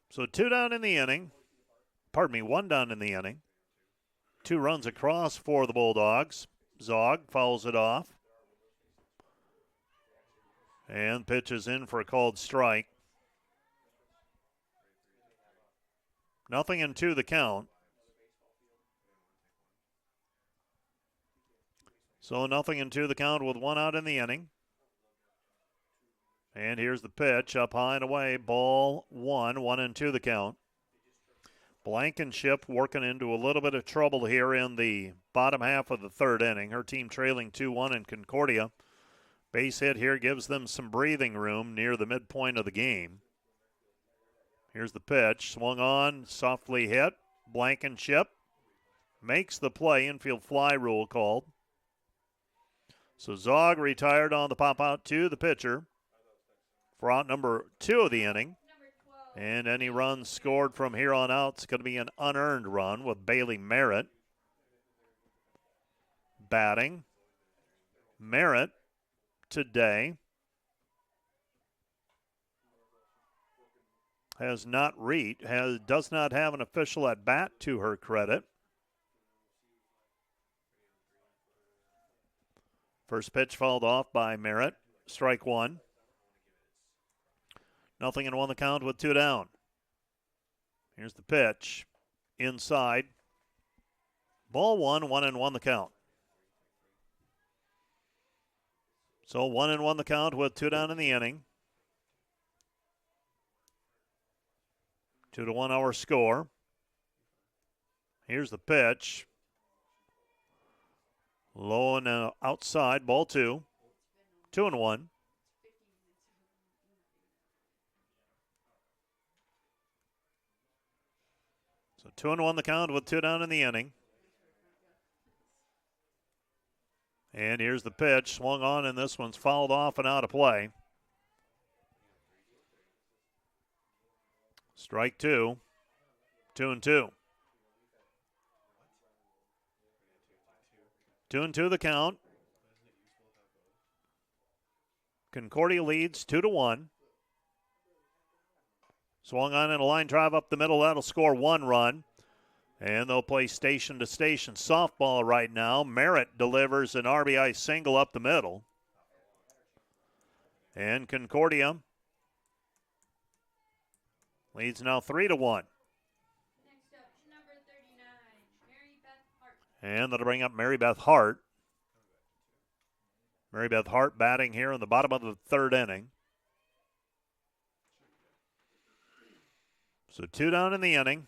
So 2 down in the inning. 1 down in the inning. 2 runs across for the Bulldogs. Zog fouls it off. And pitches in for a called strike. 0-2 the count. So 0-2 the count with 1 out in the inning. And here's the pitch up high and away. Ball 1, 1-2 the count. Blankenship working into a little bit of trouble here in the bottom half of the third inning. Her team trailing 2-1 in Concordia. Base hit here gives them some breathing room near the midpoint of the game. Here's the pitch. Swung on, softly hit. Blankenship makes the play. Infield fly rule called. So Zog retired on the pop out to the pitcher for out number 2 of the inning. And any run scored from here on out is going to be an unearned run with Bailey Merritt batting. Merritt today does not have an official at bat to her credit. First pitch fouled off by Merritt. Strike 1. 0-1 the count with 2 down. Here's the pitch. Inside. Ball 1, 1-1 the count. So 1-1 the count with 2 down in the inning. 2-1 our score. Here's the pitch. Low and outside, ball 2. 2-1. So 2-1 the count with 2 down in the inning. And here's the pitch, swung on, and this one's fouled off and out of play. Strike 2, 2-2. 2-2 the count. Concordia leads 2-1. Swung on in a line drive up the middle. That'll score 1 run. And they'll play station to station softball right now. Merritt delivers an RBI single up the middle. And Concordia leads now 3-1. Next up, number 39, Mary Beth Hart. And that'll bring up Mary Beth Hart. Mary Beth Hart batting here in the bottom of the 3rd inning. So 2 down in the inning.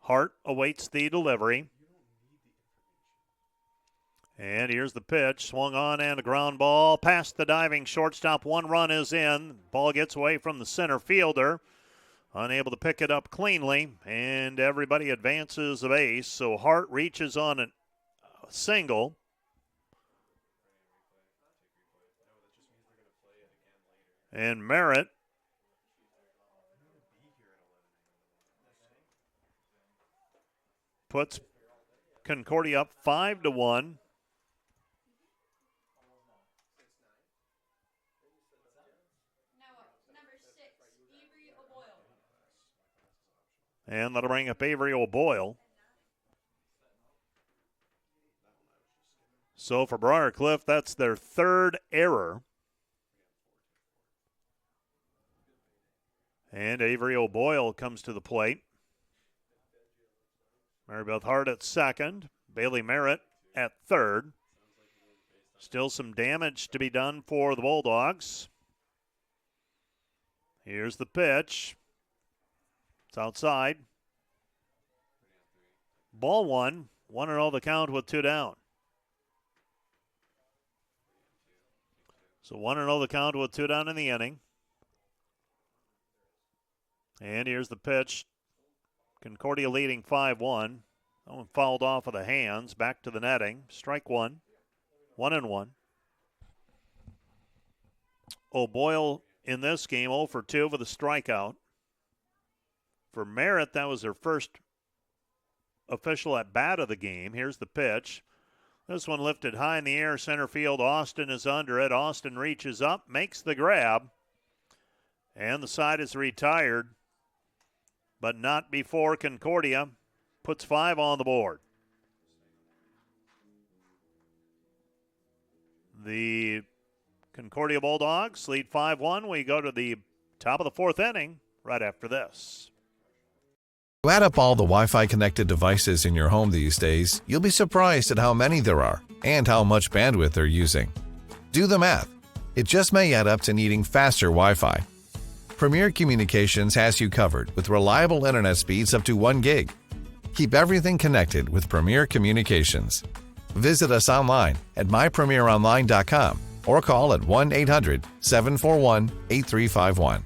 Hart awaits the delivery. And here's the pitch. Swung on and a ground ball past the diving shortstop. 1 run is in. Ball gets away from the center fielder. Unable to pick it up cleanly. And everybody advances a base. So Hart reaches on a single. And Merritt puts Concordia up 5-1. Now up, number 6, Avery O'Boyle. And that'll bring up Avery O'Boyle. So for Briar Cliff, that's their 3rd error. And Avery O'Boyle comes to the plate. Mary Beth Hart at second. Bailey Merritt at third. Still some damage to be done for the Bulldogs. Here's the pitch. It's outside. Ball 1. 1-0 the count with 2 down. So 1-0 the count with 2 down in the inning. And here's the pitch. Concordia leading 5-1. That one fouled off of the hands. Back to the netting. Strike 1. 1-1. O'Boyle in this game 0 for 2 with a strikeout. For Merritt, that was their first official at bat of the game. Here's the pitch. This one lifted high in the air, center field. Austin is under it. Austin reaches up, makes the grab. And the side is retired, but not before Concordia puts 5 on the board. The Concordia Bulldogs lead 5-1. We go to the top of the 4th inning right after this. To add up all the Wi-Fi connected devices in your home these days, you'll be surprised at how many there are and how much bandwidth they're using. Do the math. It just may add up to needing faster Wi-Fi. Premier Communications has you covered with reliable internet speeds up to 1 gig. Keep everything connected with Premier Communications. Visit us online at mypremieronline.com or call at 1-800-741-8351.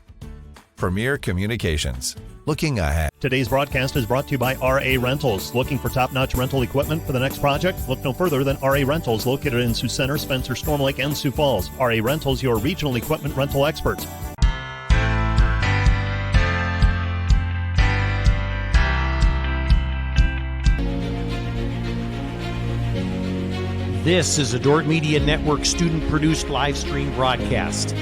Premier Communications. Looking ahead. Today's broadcast is brought to you by RA Rentals. Looking for top-notch rental equipment for the next project? Look no further than RA Rentals, located in Sioux Center, Spencer, Storm Lake, and Sioux Falls. RA Rentals, your regional equipment rental experts. This is a Dort Media Network student-produced live stream broadcast.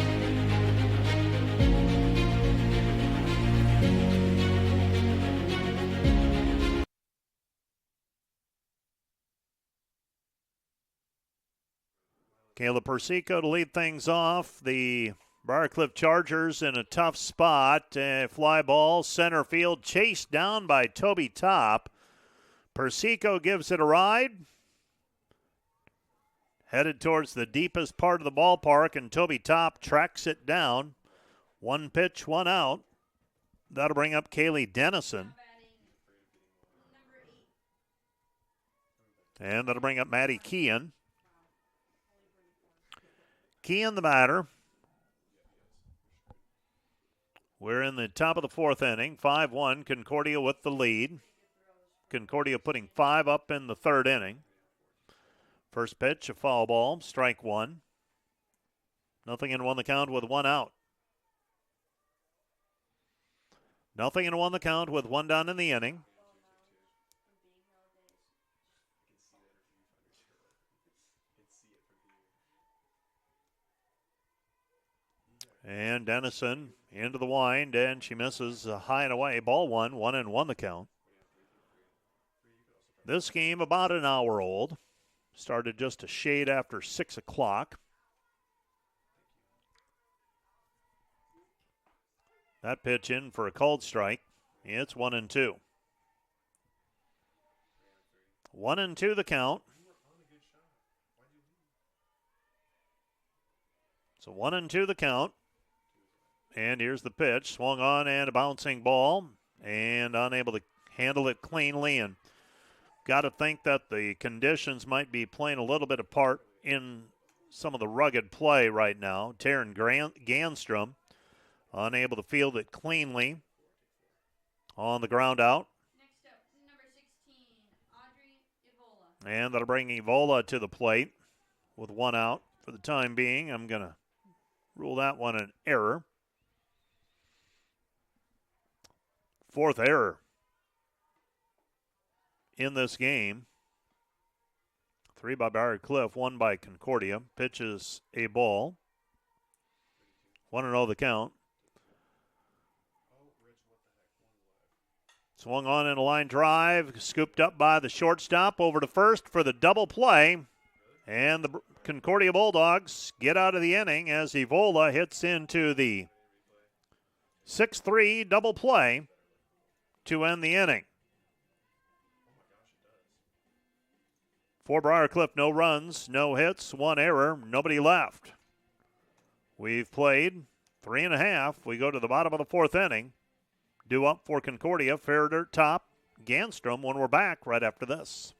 Caleb Persico to lead things off. The Briarcliff Chargers in a tough spot. Fly ball, center field, chased down by Toby Top. Persico gives it a ride. Headed towards the deepest part of the ballpark, and Toby Top tracks it down. 1 pitch, 1 out. That'll bring up Kaylee Dennison. And that'll bring up Maddie Kean. Kean the batter. We're in the top of the fourth inning. 5-1, Concordia with the lead. Concordia putting 5 up in the third inning. First pitch, a foul ball, strike 1. 0-1 the count with 1 out. 0-1 the count with 1 down in the inning. And Dennison into the wind, and she misses high and away. Ball 1, 1-1 the count. This game about an hour old. Started just a shade after 6 o'clock. That pitch in for a called strike. It's 1-2. 1-2 the count. So 1-2 the count. And here's the pitch. Swung on and a bouncing ball. And unable to handle it cleanly. And got to think that the conditions might be playing a little bit a part in some of the rugged play right now. Taryn Ganstrom unable to field it cleanly on the ground out. Next up, number 16, Audrey Evola. And that'll bring Evola to the plate with 1 out for the time being. I'm going to rule that one an error. 4th error in this game. 3 by Briar Cliff, 1 by Concordia. Pitches a ball. 1-0 the count. Swung on in a line drive, scooped up by the shortstop over to first for the double play. And the Concordia Bulldogs get out of the inning as Evola hits into the 6-3 double play to end the inning. For Briar Cliff, no runs, no hits, 1 error, nobody left. We've played 3.5. We go to the bottom of the 4th inning. Due up for Concordia, Farrader top, Ganstrom when we're back right after this.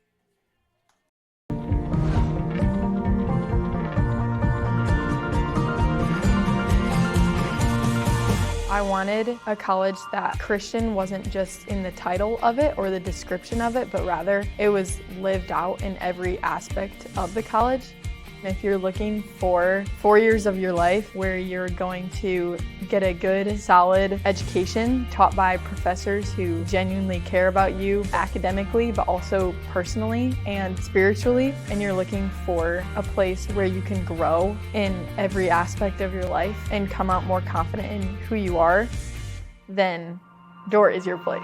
I wanted a college that Christian wasn't just in the title of it or the description of it, but rather it was lived out in every aspect of the college. If you're looking for 4 years of your life where you're going to get a good, solid education taught by professors who genuinely care about you academically, but also personally and spiritually, and you're looking for a place where you can grow in every aspect of your life and come out more confident in who you are, then Dordt is your place.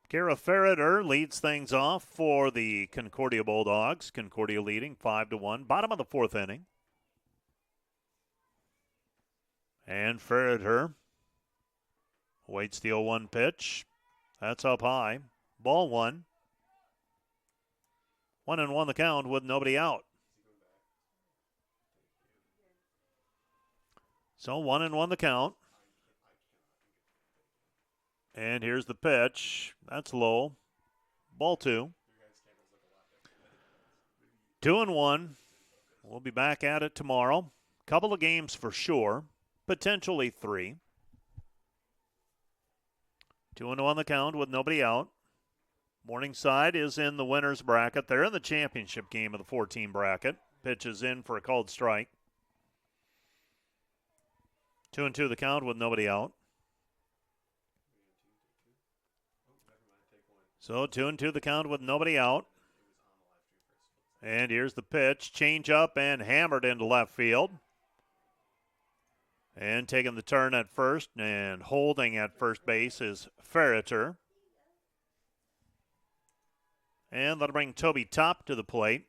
Kara Farrader leads things off for the Concordia Bulldogs. Concordia leading 5-1. Bottom of the 4th inning. And Farrader waits the 0-1 pitch. That's up high. Ball 1. 1-1 the count with nobody out. So 1-1 the count. And here's the pitch. That's low. Ball 2. 2-1. We'll be back at it tomorrow. Couple of games for sure. Potentially 3. 2-1 the count with nobody out. Morningside is in the winner's bracket. They're in the championship game of the 4-team bracket. Pitch is in for a called strike. 2-2 the count with nobody out. So 2-2 the count with nobody out. And here's the pitch. Change up and hammered into left field. And taking the turn at first and holding at first base is Farrader. And that'll bring Toby Top to the plate.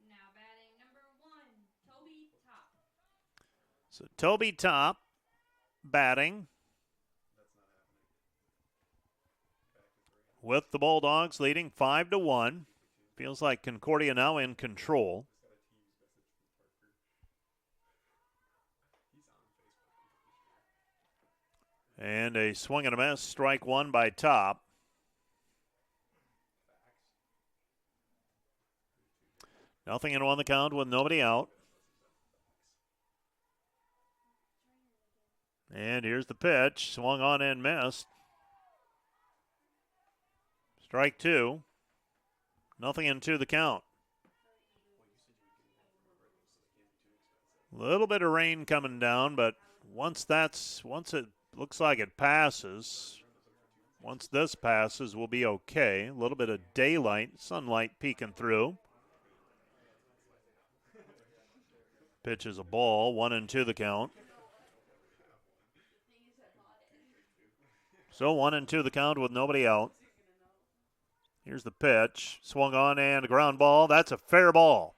Now batting number 1, Toby Top. So Toby Top batting with the Bulldogs leading 5-1. Feels like Concordia now in control. And a swing and a miss, strike one by Top. Nothing in on the count with nobody out. And here's the pitch, swung on and missed. Strike two. Nothing into the count. A little bit of rain coming down, but once it looks like it passes, once this passes, we'll be okay. A little bit of daylight, sunlight peeking through. Pitch is a ball, 1-2 the count. So 1-2 the count with nobody out. Here's the pitch. Swung on and a ground ball. That's a fair ball.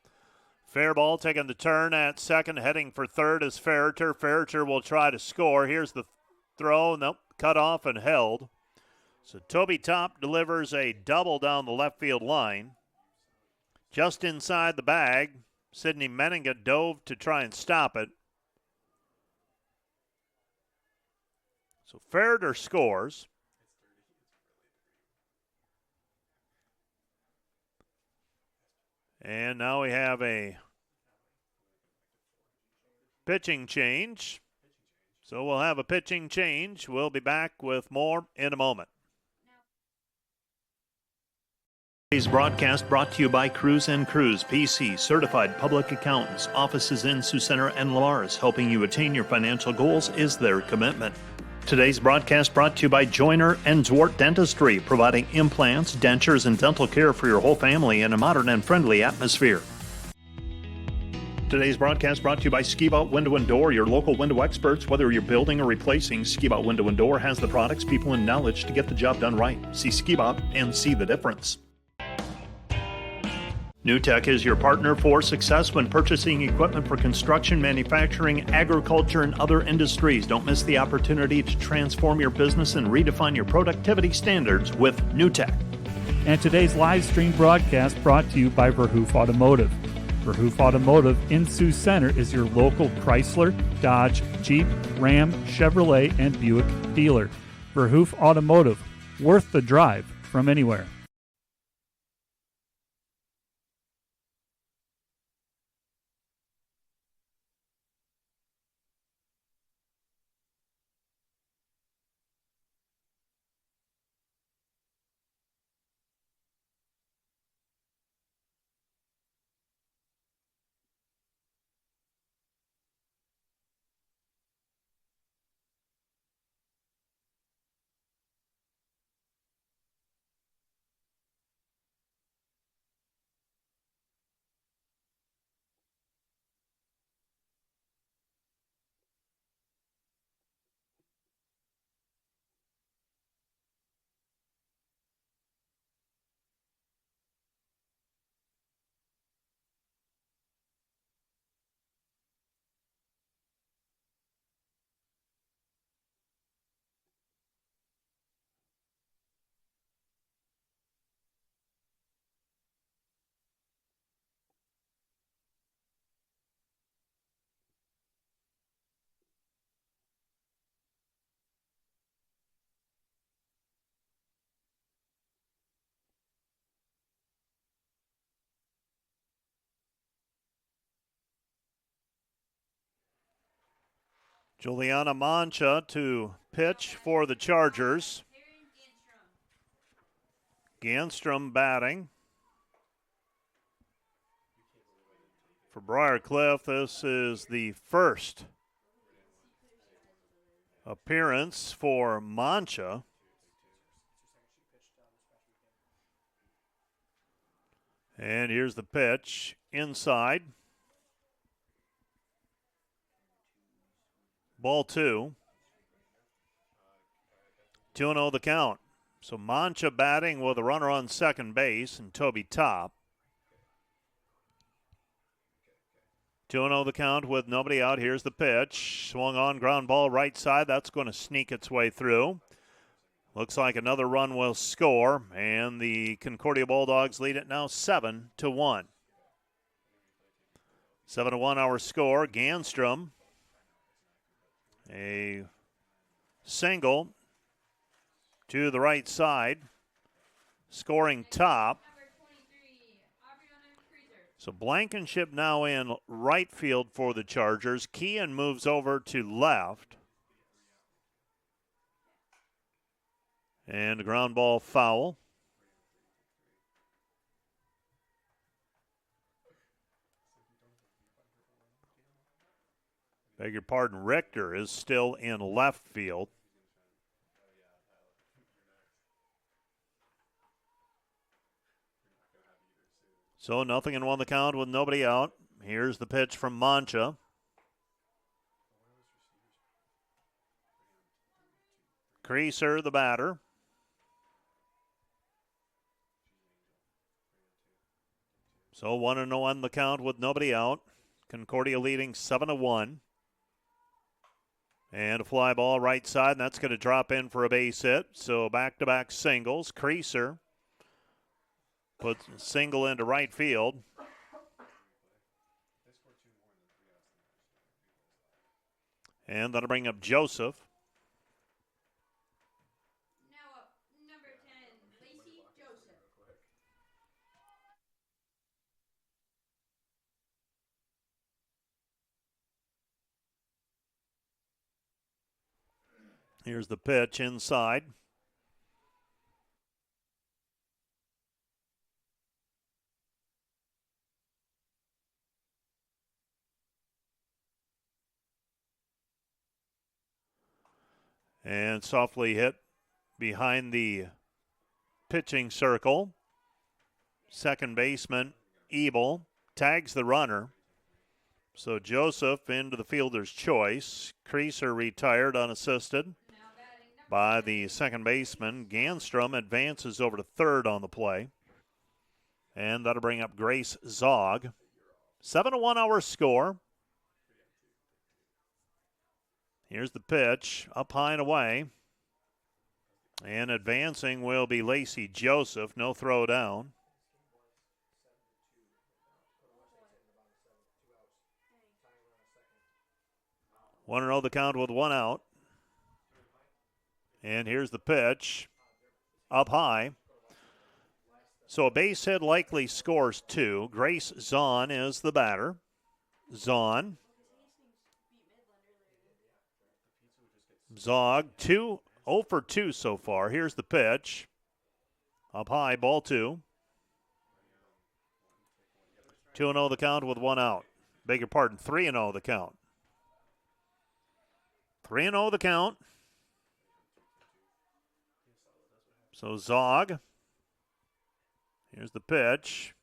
Fair ball taking the turn at second. Heading for third is Ferreter. Ferreter will try to score. Here's the throw. Nope. Cut off and held. So Toby Top delivers a double down the left field line. Just inside the bag, Sidney Menninga dove to try and stop it. So Ferreter scores. And now we have a pitching change. So we'll have a pitching change. We'll be back with more in a moment. Today's broadcast brought to you by Cruz & Cruz, PC, certified public accountants. Offices in Sioux Center and Lamar's. Helping you attain your financial goals is their commitment. Today's broadcast brought to you by Joyner and Zwart Dentistry, providing implants, dentures, and dental care for your whole family in a modern and friendly atmosphere. Today's broadcast brought to you by Ski-Bout Window and Door, your local window experts. Whether you're building or replacing, Ski-Bout Window and Door has the products, people, and knowledge to get the job done right. See Ski-Bout and see the difference. NewTek is your partner for success when purchasing equipment for construction, manufacturing, agriculture, and other industries. Don't miss the opportunity to transform your business and redefine your productivity standards with NewTek. And today's live stream broadcast brought to you by Verhoof Automotive. Verhoof Automotive in Sioux Center is your local Chrysler, Dodge, Jeep, Ram, Chevrolet, and Buick dealer. Verhoof Automotive, worth the drive from anywhere. Juliana Mancha to pitch for the Chargers. Ganstrom batting. For Briar Cliff, this is the first appearance for Mancha. And here's the pitch inside. Ball two. 2-0 the count. So Mancha batting with a runner on second base and Toby Top. 2-0 the count with nobody out. Here's the pitch. Swung on, ground ball right side. That's going to sneak its way through. Looks like another run will score, and the Concordia Bulldogs lead it now 7-1. 7-1 our score. Ganstrom, a single to the right side, scoring Top. So Blankenship now in right field for the Chargers. Kean moves over to left. And a ground ball foul. Beg your pardon, Richter is still in left field. So 0-1 the count with nobody out. Here's the pitch from Mancha. Creaser, the batter. So 1-1 the count with nobody out. Concordia leading 7-1. And a fly ball right side, and that's going to drop in for a base hit. So back-to-back singles. Creaser puts a single into right field. And that'll bring up Joseph. Now up, number 10, Lacey Joseph. Here's the pitch inside. And softly hit behind the pitching circle. Second baseman, Ebel, tags the runner. So Joseph into the fielder's choice. Creaser retired unassisted by the second baseman. Ganstrom advances over to third on the play. And that'll bring up Grace Zog. 7-1 our score. Here's the pitch, up high and away. And advancing will be Lacey Joseph. No throw down. 1-0 the count with one out. And here's the pitch, up high. So a base hit likely scores two. Grace Zahn is the batter. Zahn. Zog, 0 for 2 so far. Here's the pitch. Up high, ball 2. 2-0 the count with one out. Beg your pardon, 3-0 the count. 3-0 the count. So Zog. Here's the pitch.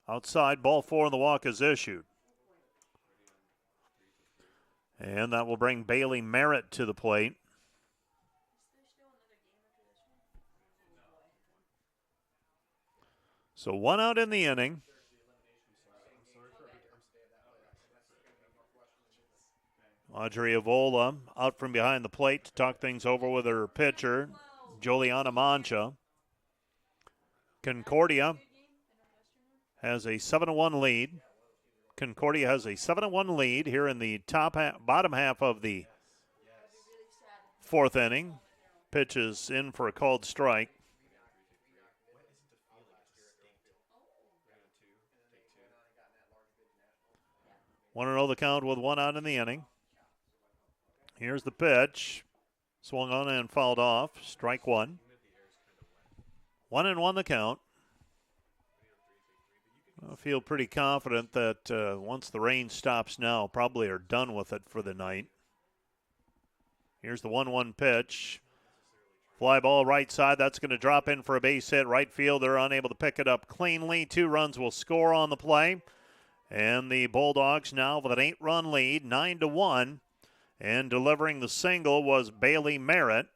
Outside, ball 4 and the walk is issued. And that will bring Bailey Merritt to the plate. So one out in the inning. Audrey Avola out from behind the plate to talk things over with her pitcher, Juliana Mancha. Concordia has a 7-1 lead. Concordia has a 7-1 lead here in the bottom half of the fourth inning. Pitch is in for a called strike. 1-0 the count with one out in the inning. Here's the pitch. Swung on and fouled off. Strike one. 1-1 the count. I feel pretty confident that once the rain stops now, probably are done with it for the night. Here's the 1-1 pitch. Fly ball right side. That's going to drop in for a base hit. Right field, they're unable to pick it up cleanly. 2 runs will score on the play. And the Bulldogs now with an 8-run lead, 9-1. And delivering the single was Bailey Merritt.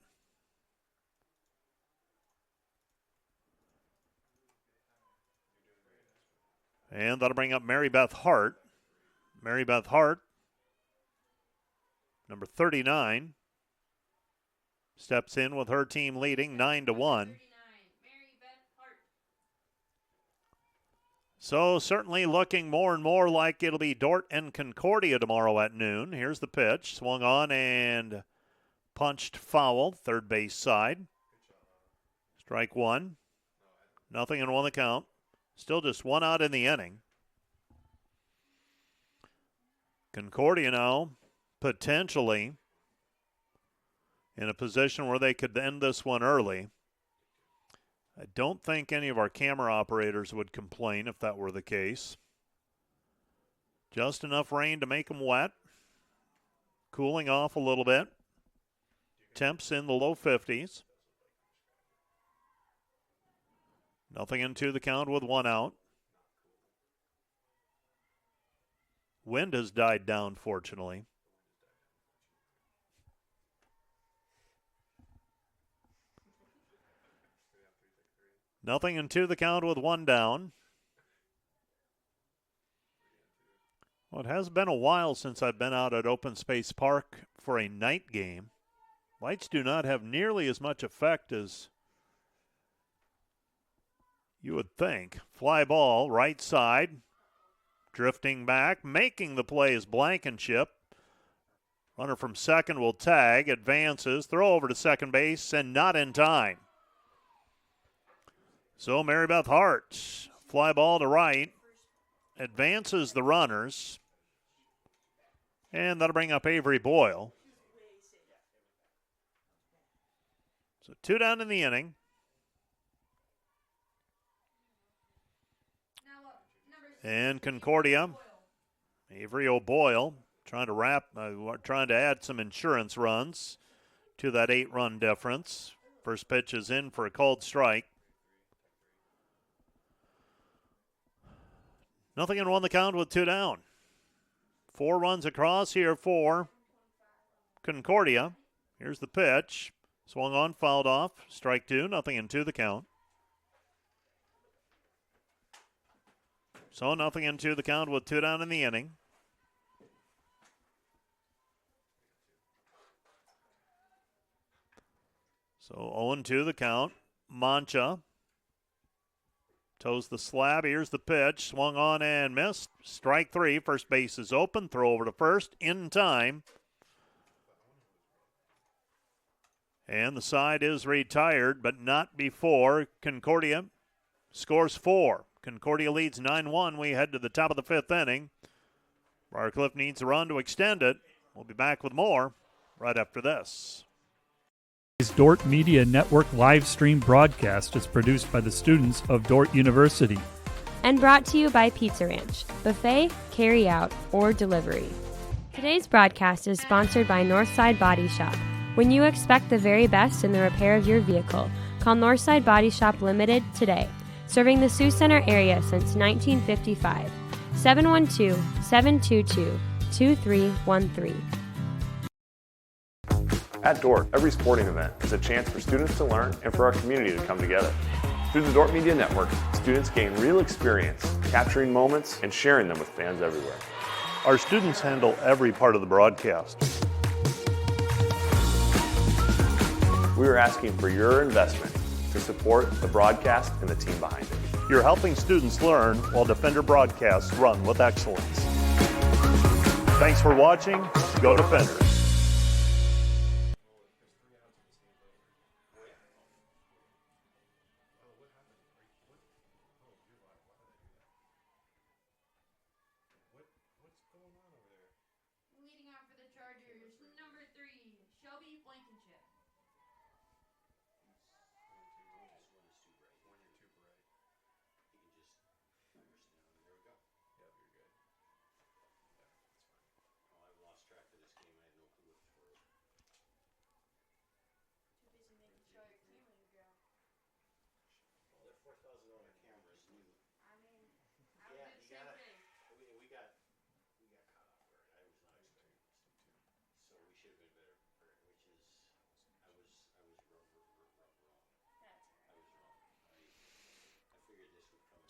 And that'll bring up Mary Beth Hart. Mary Beth Hart, number 39, steps in with her team leading 9-1. So certainly looking more and more like it'll be Dordt and Concordia tomorrow at noon. Here's the pitch. Swung on and punched foul, third base side. Strike one. 0-1 the count. Still just one out in the inning. Concordia now potentially in a position where they could end this one early. I don't think any of our camera operators would complain if that were the case. Just enough rain to make them wet. Cooling off a little bit. Temps in the low 50s. 0-2 the count with one out. Wind has died down, fortunately. Nothing and 2 the count with one down. Well, it has been a while since I've been out at Open Space Park for a night game. Lights do not have nearly as much effect as you would think. Fly ball, right side. Drifting back, making the play is Blankenship. Runner from second will tag, advances, throw over to second base, and not in time. So Mary Beth Hart, fly ball to right, advances the runners, and that'll bring up Avery Boyle. So 2 down in the inning. And Concordia, Avery O'Boyle trying to add some insurance runs to that 8-run difference. First pitch is in for a called strike. 0-1 the count with 2 down. 4 runs across here for Concordia. Here's the pitch. Swung on, fouled off. Strike 2, 0-2 the count. So 0-2 the count with 2 down in the inning. So 0-2 the count. Mancha toes the slab. Here's the pitch. Swung on and missed. Strike 3. First base is open. Throw over to first in time. And the side is retired, but not before Concordia scores 4. Concordia leads 9-1. We head to the top of the 5th inning. Briarcliff needs a run to extend it. We'll be back with more right after this. This Dordt Media Network live stream broadcast is produced by the students of Dordt University. And brought to you by Pizza Ranch, buffet, carry out, or delivery. Today's broadcast is sponsored by Northside Body Shop. When you expect the very best in the repair of your vehicle, call Northside Body Shop Limited today. Serving the Sioux Center area since 1955. 712-722-2313. At Dordt, every sporting event is a chance for students to learn and for our community to come together. Through the Dordt Media Network, students gain real experience, capturing moments and sharing them with fans everywhere. Our students handle every part of the broadcast. We are asking for your investment to support the broadcast and the team behind it. You're helping students learn while Defender broadcasts run with excellence. Thanks for watching. Go Defenders. Leading off for the Chargers, number 3, Shelby Blankenship.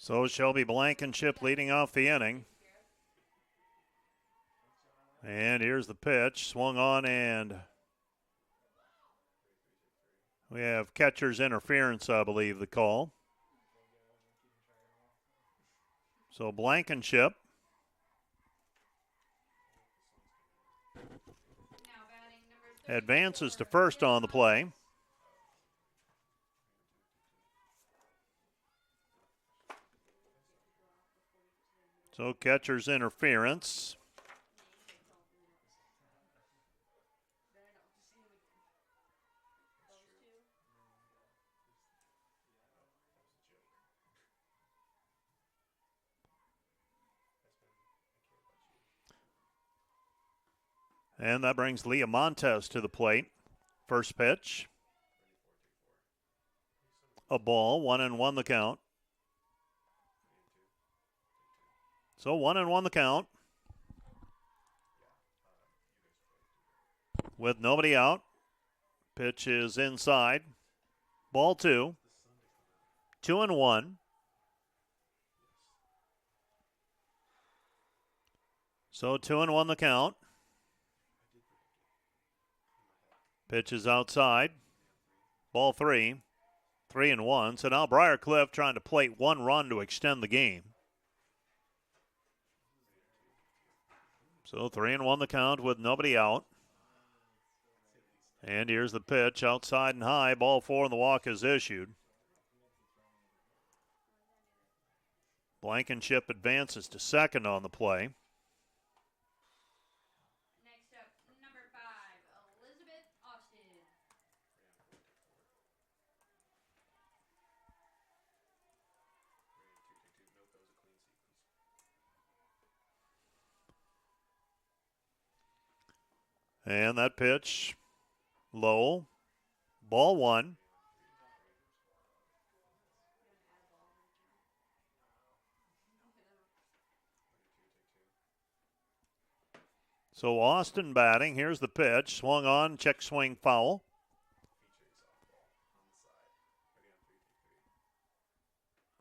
So Shelby Blankenship leading off the inning. And here's the pitch, swung on, and we have catcher's interference, I believe, the call. So Blankenship advances to first on the play. So catcher's interference. And that brings Leah Montes to the plate. First pitch. A ball, 1-1 the count. So 1-1 the count. With nobody out. Pitch is inside. Ball 2. 2-1. So 2-1 the count. Pitch is outside. Ball 3. 3-1. So now Briar Cliff trying to plate 1 run to extend the game. So 3-1 the count with nobody out. And here's the pitch outside and high. Ball 4 and the walk is issued. Blankenship advances to second on the play. And that pitch, low, ball 1. So Austin batting, here's the pitch, swung on, check swing foul.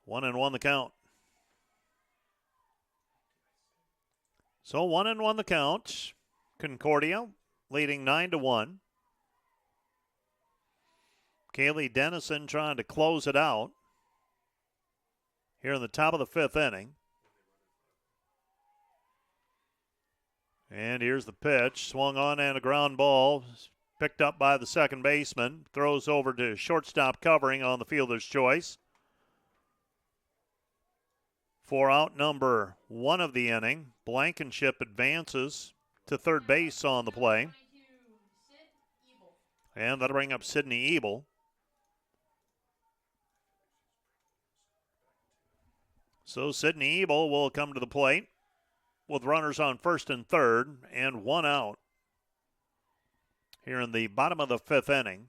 One and one the count. So 1-1 the count. Concordia leading 9-1. Kaylee Dennison trying to close it out here in the top of the 5th inning. And here's the pitch, swung on and a ground ball, picked up by the second baseman, throws over to shortstop covering on the fielder's choice. For out number 1 of the inning, Blankenship advances to third base on the play. And that'll bring up Sydney Ebel. So Sydney Ebel will come to the plate with runners on first and third and 1 out here in the bottom of the 5th inning.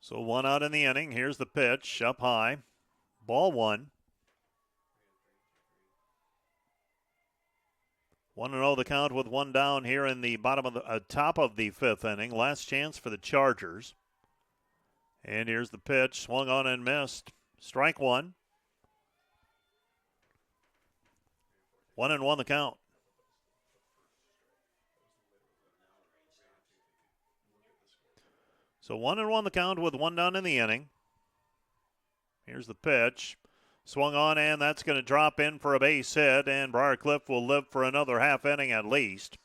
So 1 out in the inning. Here's the pitch up high. Ball 1. 1-0 the count with 1 down here in the bottom of the top of the 5th inning. Last chance for the Chargers. And here's the pitch, swung on and missed. Strike 1. 1-1 the count. So 1-1 the count with 1 down in the inning. Here's the pitch. Swung on, and that's going to drop in for a base hit, and Briar Cliff will live for another half inning at least.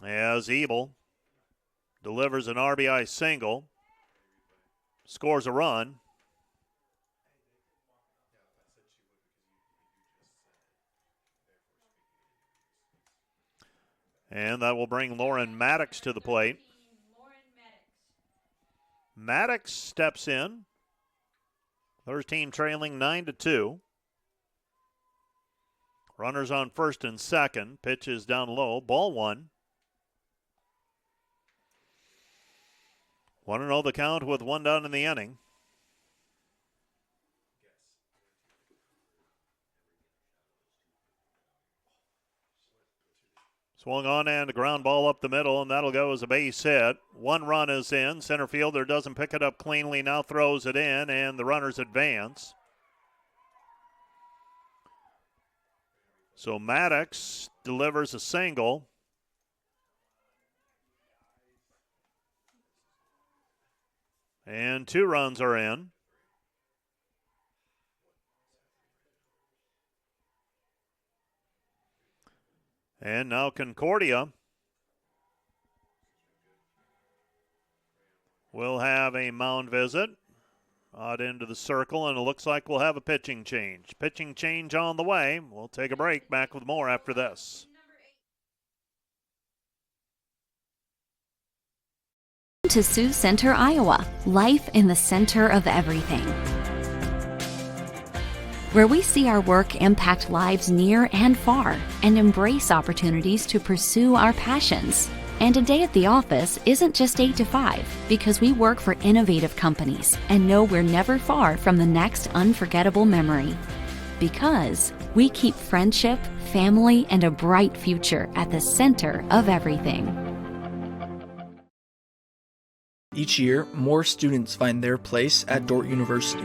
As Ebel delivers an RBI single, scores a run. And that will bring Lauren Maddox to the plate. Maddox steps in. Their team trailing 9-2. Runners on first and second. Pitch is down low. Ball 1. 1-0 the count with 1 down in the inning. Swung on and a ground ball up the middle, and that'll go as a base hit. One run is in. Center fielder doesn't pick it up cleanly, now throws it in, and the runners advance. So Maddox delivers a single. And 2 runs are in. And now Concordia will have a mound visit out into the circle, and it looks like we'll have a pitching change. Pitching change on the way. We'll take a break. Back with more after this. To Sioux Center, Iowa, life in the center of everything, where we see our work impact lives near and far and embrace opportunities to pursue our passions. And a day at the office isn't just 8 to 5, because we work for innovative companies and know we're never far from the next unforgettable memory. Because we keep friendship, family, and a bright future at the center of everything. Each year, more students find their place at Dordt University.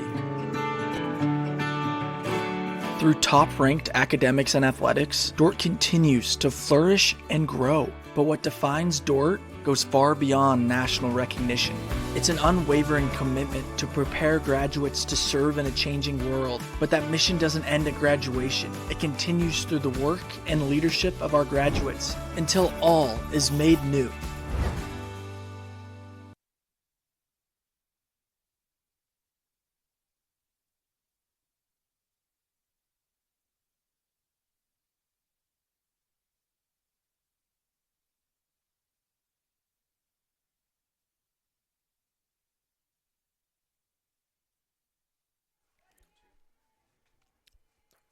Through top-ranked academics and athletics, Dordt continues to flourish and grow. But what defines Dordt goes far beyond national recognition. It's an unwavering commitment to prepare graduates to serve in a changing world. But that mission doesn't end at graduation. It continues through the work and leadership of our graduates until all is made new.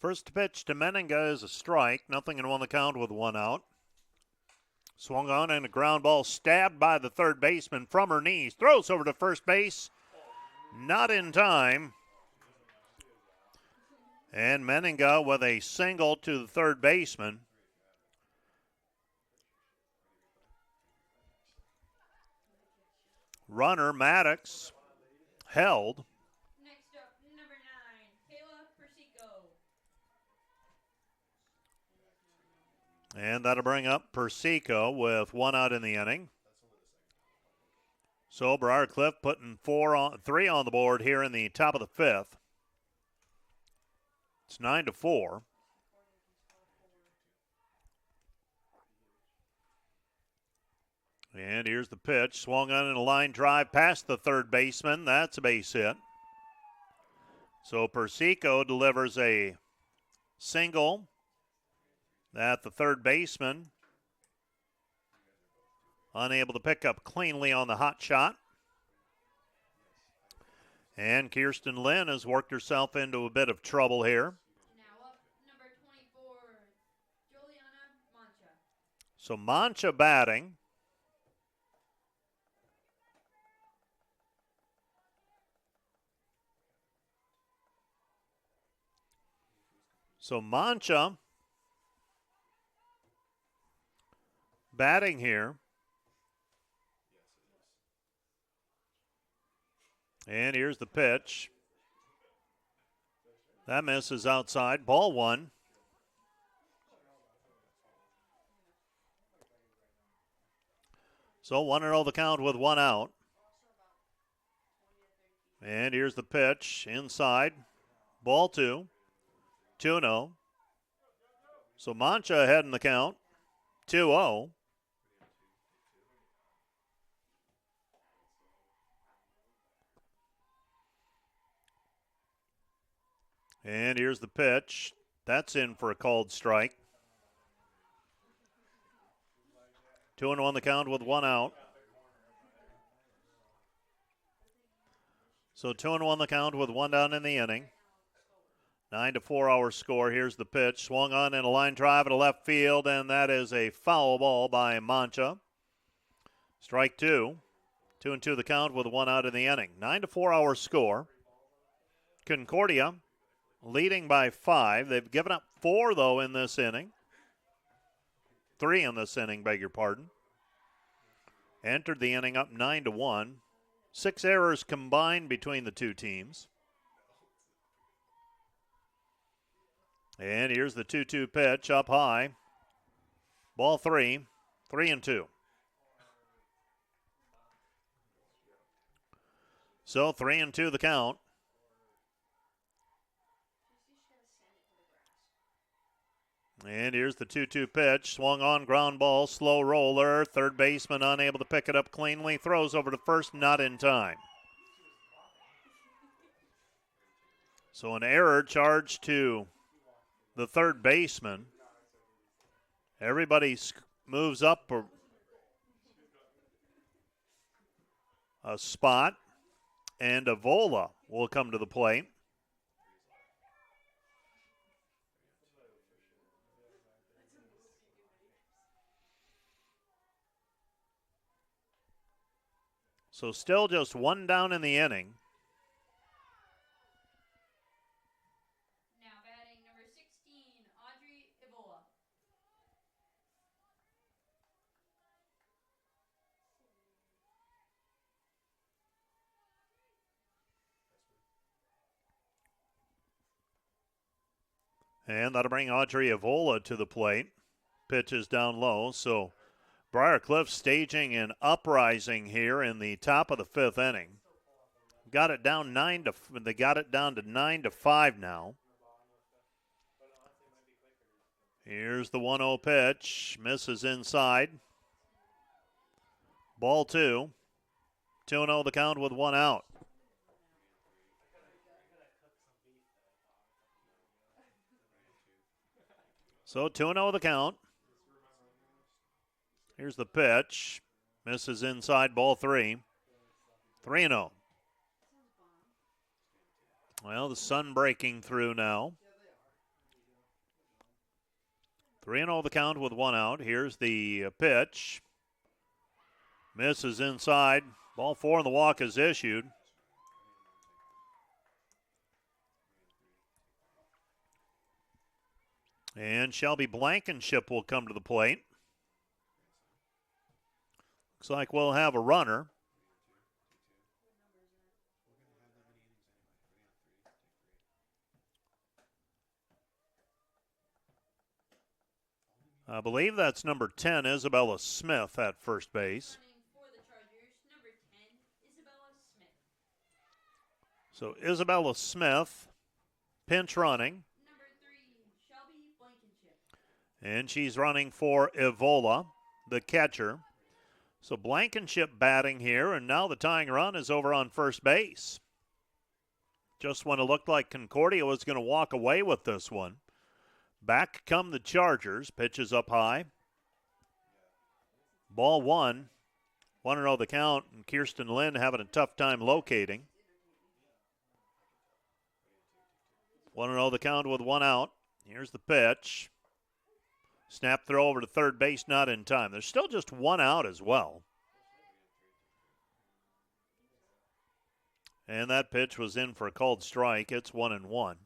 First pitch to Meninga is a strike. Nothing in one the count with 1 out. Swung on and a ground ball stabbed by the third baseman from her knees. Throws over to first base. Not in time. And Meninga with a single to the third baseman. Runner Maddox held. And that'll bring up Persico with 1 out in the inning. So Briar Cliff putting 3 on the board here in the top of the 5th. It's 9-4. And here's the pitch. Swung on in a line drive past the third baseman. That's a base hit. So Persico delivers a single that the third baseman unable to pick up cleanly on the hot shot. And Kirsten Lynn has worked herself into a bit of trouble here. Now up, number 24, Juliana Mancha. So Mancha batting. So Mancha batting here. And here's the pitch. That misses outside. Ball 1. So 1-0 the count with 1 out. And here's the pitch inside. Ball 2. 2-0. So Mancha ahead in the count. 2-0. And here's the pitch. That's in for a called strike. 2-1 the count with 1 out. So 2-1 the count with 1 down in the inning. 9-4 our score. Here's the pitch. Swung on in a line drive to left field, and that is a foul ball by Mancha. Strike 2. 2-2 the count with 1 out in the inning. 9-4 our score. Concordia leading by 5. They've given up 4, though, in this inning. 3 in this inning, beg your pardon. Entered the inning up 9-1. 6 errors combined between the two teams. And here's the 2-2 pitch up high. Ball 3, 3-2. So 3-2 the count. And here's the 2-2 pitch. Swung on, ground ball, slow roller. Third baseman unable to pick it up cleanly. Throws over to first, not in time. So an error charged to the third baseman. Everybody moves up a spot, and Avola will come to the plate. So still just one down in the inning. Now batting number 16, Audrey Ivola. And that'll bring Audrey Avola to the plate. Pitch is down low, so Briar Cliff staging an uprising here in the top of the 5th inning. Got it down 9-5 now. Here's the 1-0 pitch. Misses inside. Ball 2. 2-0 the count with 1 out. So 2-0 the count. Here's the pitch. Misses inside, ball 3. 3-0. Well, the sun breaking through now. 3-0 the count with 1 out. Here's the pitch. Misses inside. Ball 4 and the walk is issued. And Shelby Blankenship will come to the plate. Looks like we'll have a runner. I believe that's number 10, Isabella Smith at first base. For the Chargers, number 10, Isabella Smith. So Isabella Smith, pinch running. Number 3, Shelby Blankenship. And she's running for Evola, the catcher. So Blankenship batting here, and now the tying run is over on first base. Just when it looked like Concordia was going to walk away with this one. Back come the Chargers. Pitches up high. Ball 1. 1-0 the count, and Kirsten Lynn having a tough time locating. 1-0 the count with 1 out. Here's the pitch. Snap throw over to third base, not in time. There's still just 1 out as well. And that pitch was in for a called strike. It's 1-1.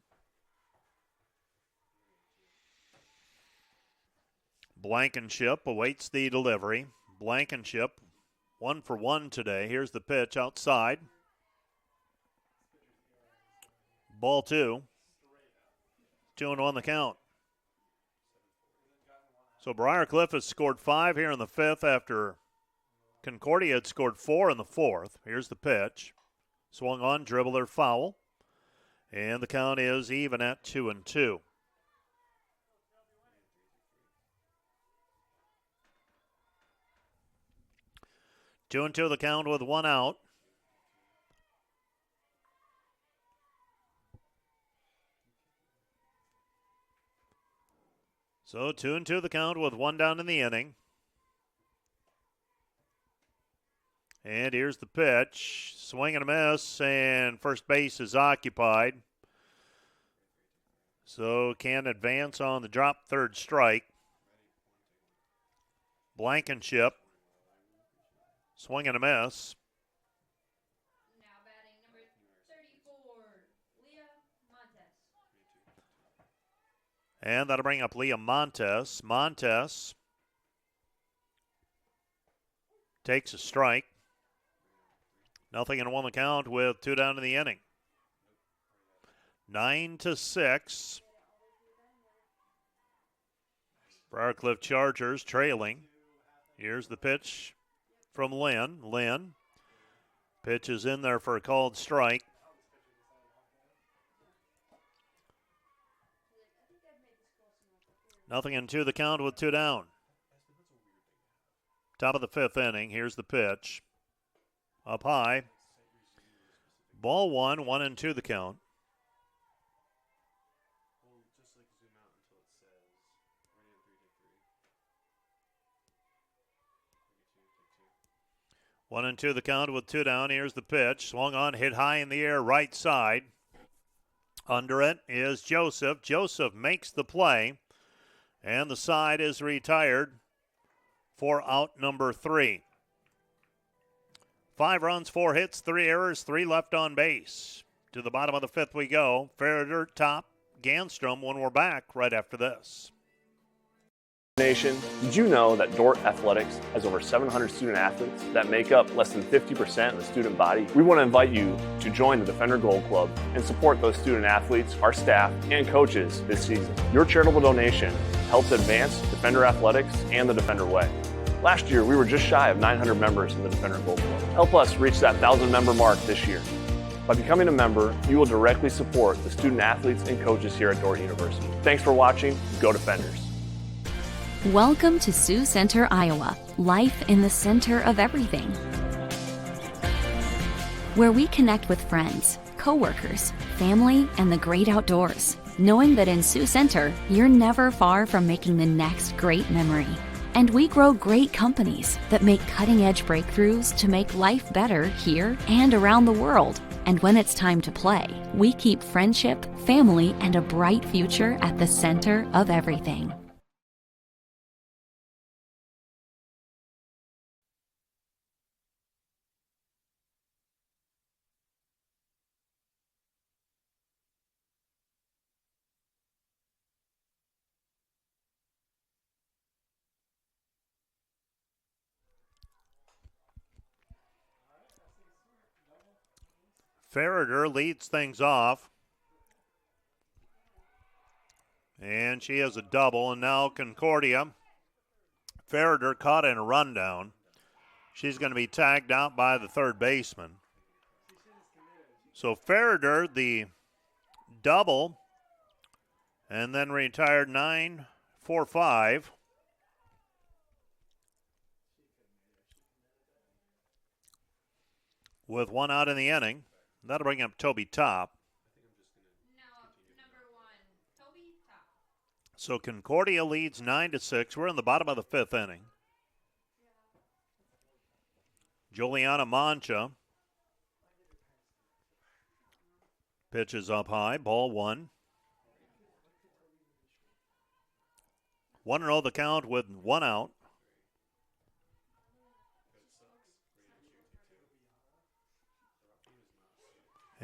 Blankenship awaits the delivery. Blankenship, 1 for 1 today. Here's the pitch outside. Ball 2. 2-1 the count. So Briar Cliff has scored 5 here in the 5th after Concordia had scored 4 in the 4th. Here's the pitch. Swung on, dribbler foul. And the count is even at 2-2. Two and two the count with 1 out. So 2-2 the count with 1 down in the inning. And here's the pitch. Swing and a miss, and first base is occupied. So can advance on the drop, third strike. Blankenship. Swing and a miss. Now batting number 34, Leah Montes. And that'll bring up Leah Montes. Montes takes a strike. 0-1 the count with 2 down in the inning. 9-6. Briarcliff Chargers trailing. Here's the pitch from Lynn. Lynn. Pitch is in there for a called strike. Nothing in 2 the count with 2 down. Top of the 5th inning. Here's the pitch. Up high. Ball 1, 1-2 the count. One and two the count with 2 down. Here's the pitch. Swung on, hit high in the air, right side. Under it is Joseph. Joseph makes the play, and the side is retired for out number 3. 5 runs, 4 hits, 3 errors, 3 left on base. To the bottom of the 5th we go. Ferreter, top, Ganstrom when we're back right after this. Nation, did you know that Dordt Athletics has over 700 student athletes that make up less than 50% of the student body? We want to invite you to join the Defender Gold Club and support those student athletes, our staff, and coaches this season. Your charitable donation helps advance Defender Athletics and the Defender Way. Last year, we were just shy of 900 members in the Defender Gold Club. Help us reach that 1,000-member mark this year. By becoming a member, you will directly support the student athletes and coaches here at Dordt University. Thanks for watching. Go Defenders. Welcome to Sioux Center, Iowa. Life in the center of everything. Where we connect with friends, coworkers, family, and the great outdoors. Knowing that in Sioux Center, you're never far from making the next great memory. And we grow great companies that make cutting-edge breakthroughs to make life better here and around the world. And when it's time to play, we keep friendship, family, and a bright future at the center of everything. Ferreter leads things off. And she has a double, and now Concordia. Ferreter caught in a rundown. She's going to be tagged out by the third baseman. So Ferreter, the double, and then retired 9-4-5. With 1 out in the inning. That'll bring up Toby Top. So Concordia leads 9-6. We're in the bottom of the 5th inning. Juliana Mancha pitches up high. Ball 1. 1-0 the count with 1 out.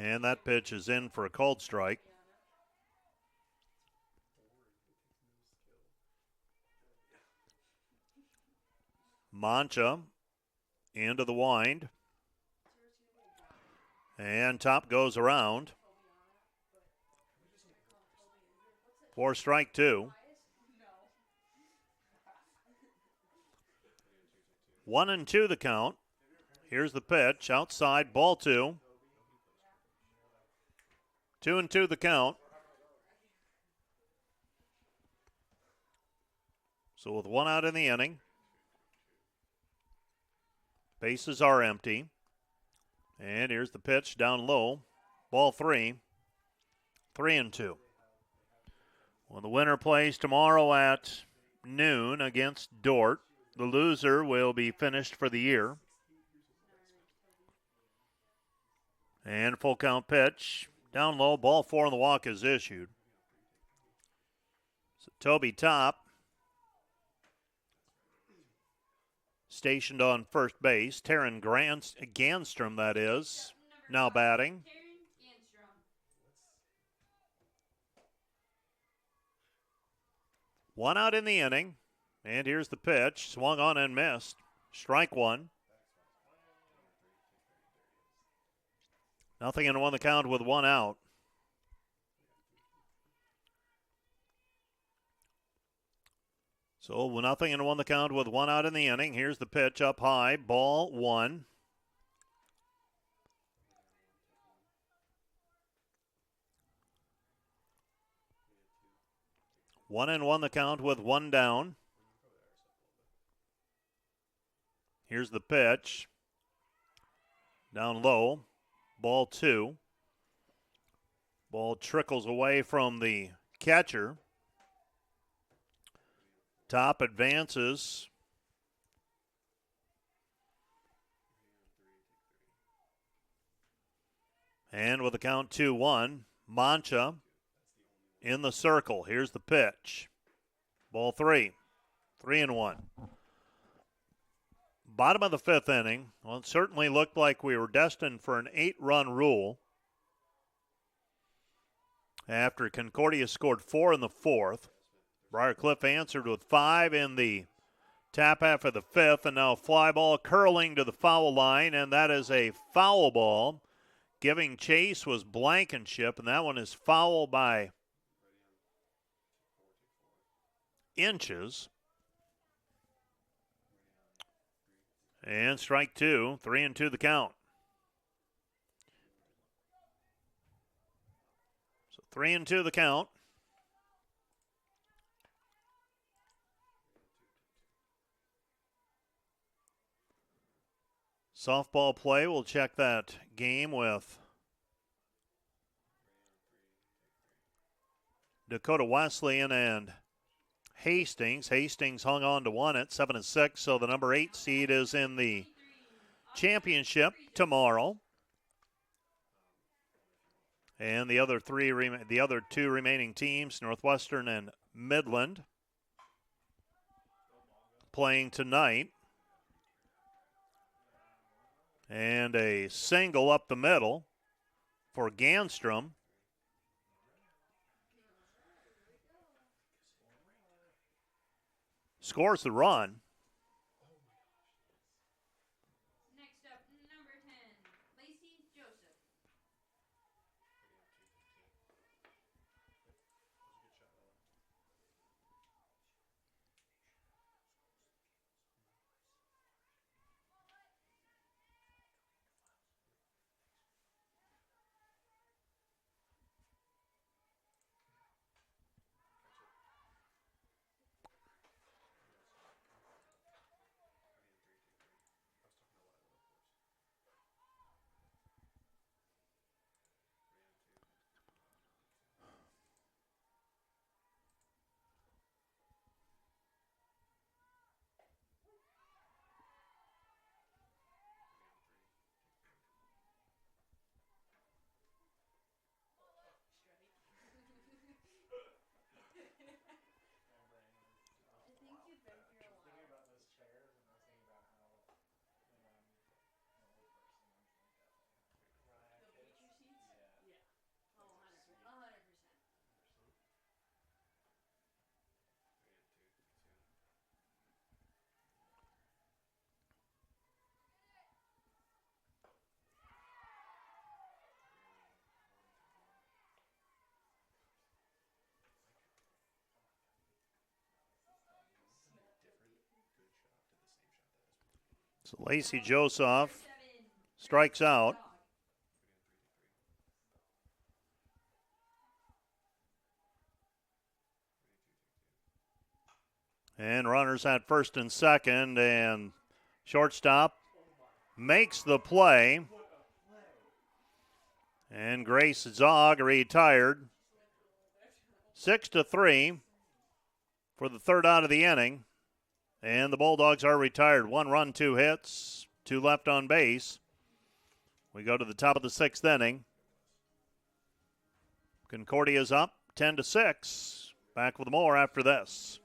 And that pitch is in for a called strike. Mancha into the wind. And Top goes around. For strike 2. 1-2 the count. Here's the pitch. Outside, ball 2. 2-2 the count. So with 1 out in the inning, bases are empty. And here's the pitch down low. Ball 3. 3-2. Well, the winner plays tomorrow at noon against Dordt. The loser will be finished for the year. And full count pitch. Down low, ball 4 on the walk is issued. So Toby Top stationed on first base. Taryn Ganstrom, that is, now batting. One out in the inning. And here's the pitch. Swung on and missed. Strike 1. Nothing in one the count with one out. So nothing in one the count with one out in the inning. Here's the pitch up high. Ball one. One and one the count with one down. Here's the pitch. Down low. Ball two. Ball trickles away from the catcher. Top advances. And with the count 2-1, Mancha in the circle. Here's the pitch. Ball three. 3-1. Bottom of the fifth inning. Well, it certainly looked like we were destined for an 8-run rule. After Concordia scored 4 in the fourth. Briar Cliff answered with 5 in the tap half of the fifth, and now a fly ball curling to the foul line, and that is a foul ball. Giving chase was Blankenship, and that one is foul by inches. And strike two, 3-2 the count. So 3-2 the count. Softball play, we'll check that game with Dakota Wesleyan and Hastings. Hastings hung on to one at 7-6, so the number 8 seed is in the championship tomorrow. And the other two remaining teams, Northwestern and Midland, playing tonight. And a single up the middle for Ganstrom. Scores the run. Next up, number 10, Lacey Joseph. So Lacey Joseph strikes out. And runners at first and second, and shortstop makes the play. And Grace Zog retired. 6-3 for the third out of the inning. And the Bulldogs are retired. 1 run, 2 hits, 2 left on base. We go to the top of the sixth inning. Concordia's up 10-6. Back with more after this.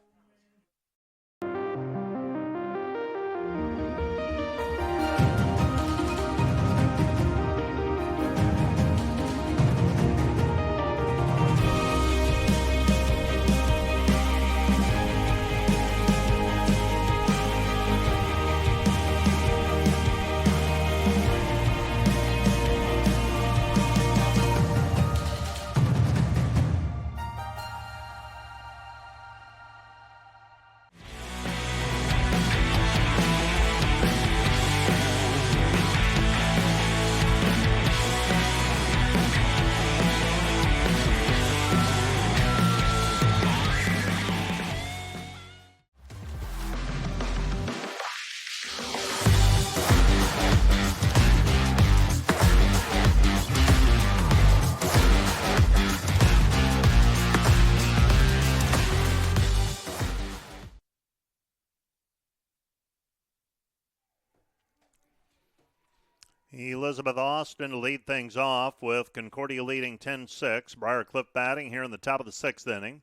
Elizabeth Austin to lead things off with Concordia leading 10-6. Briar Cliff batting here in the top of the 6th inning.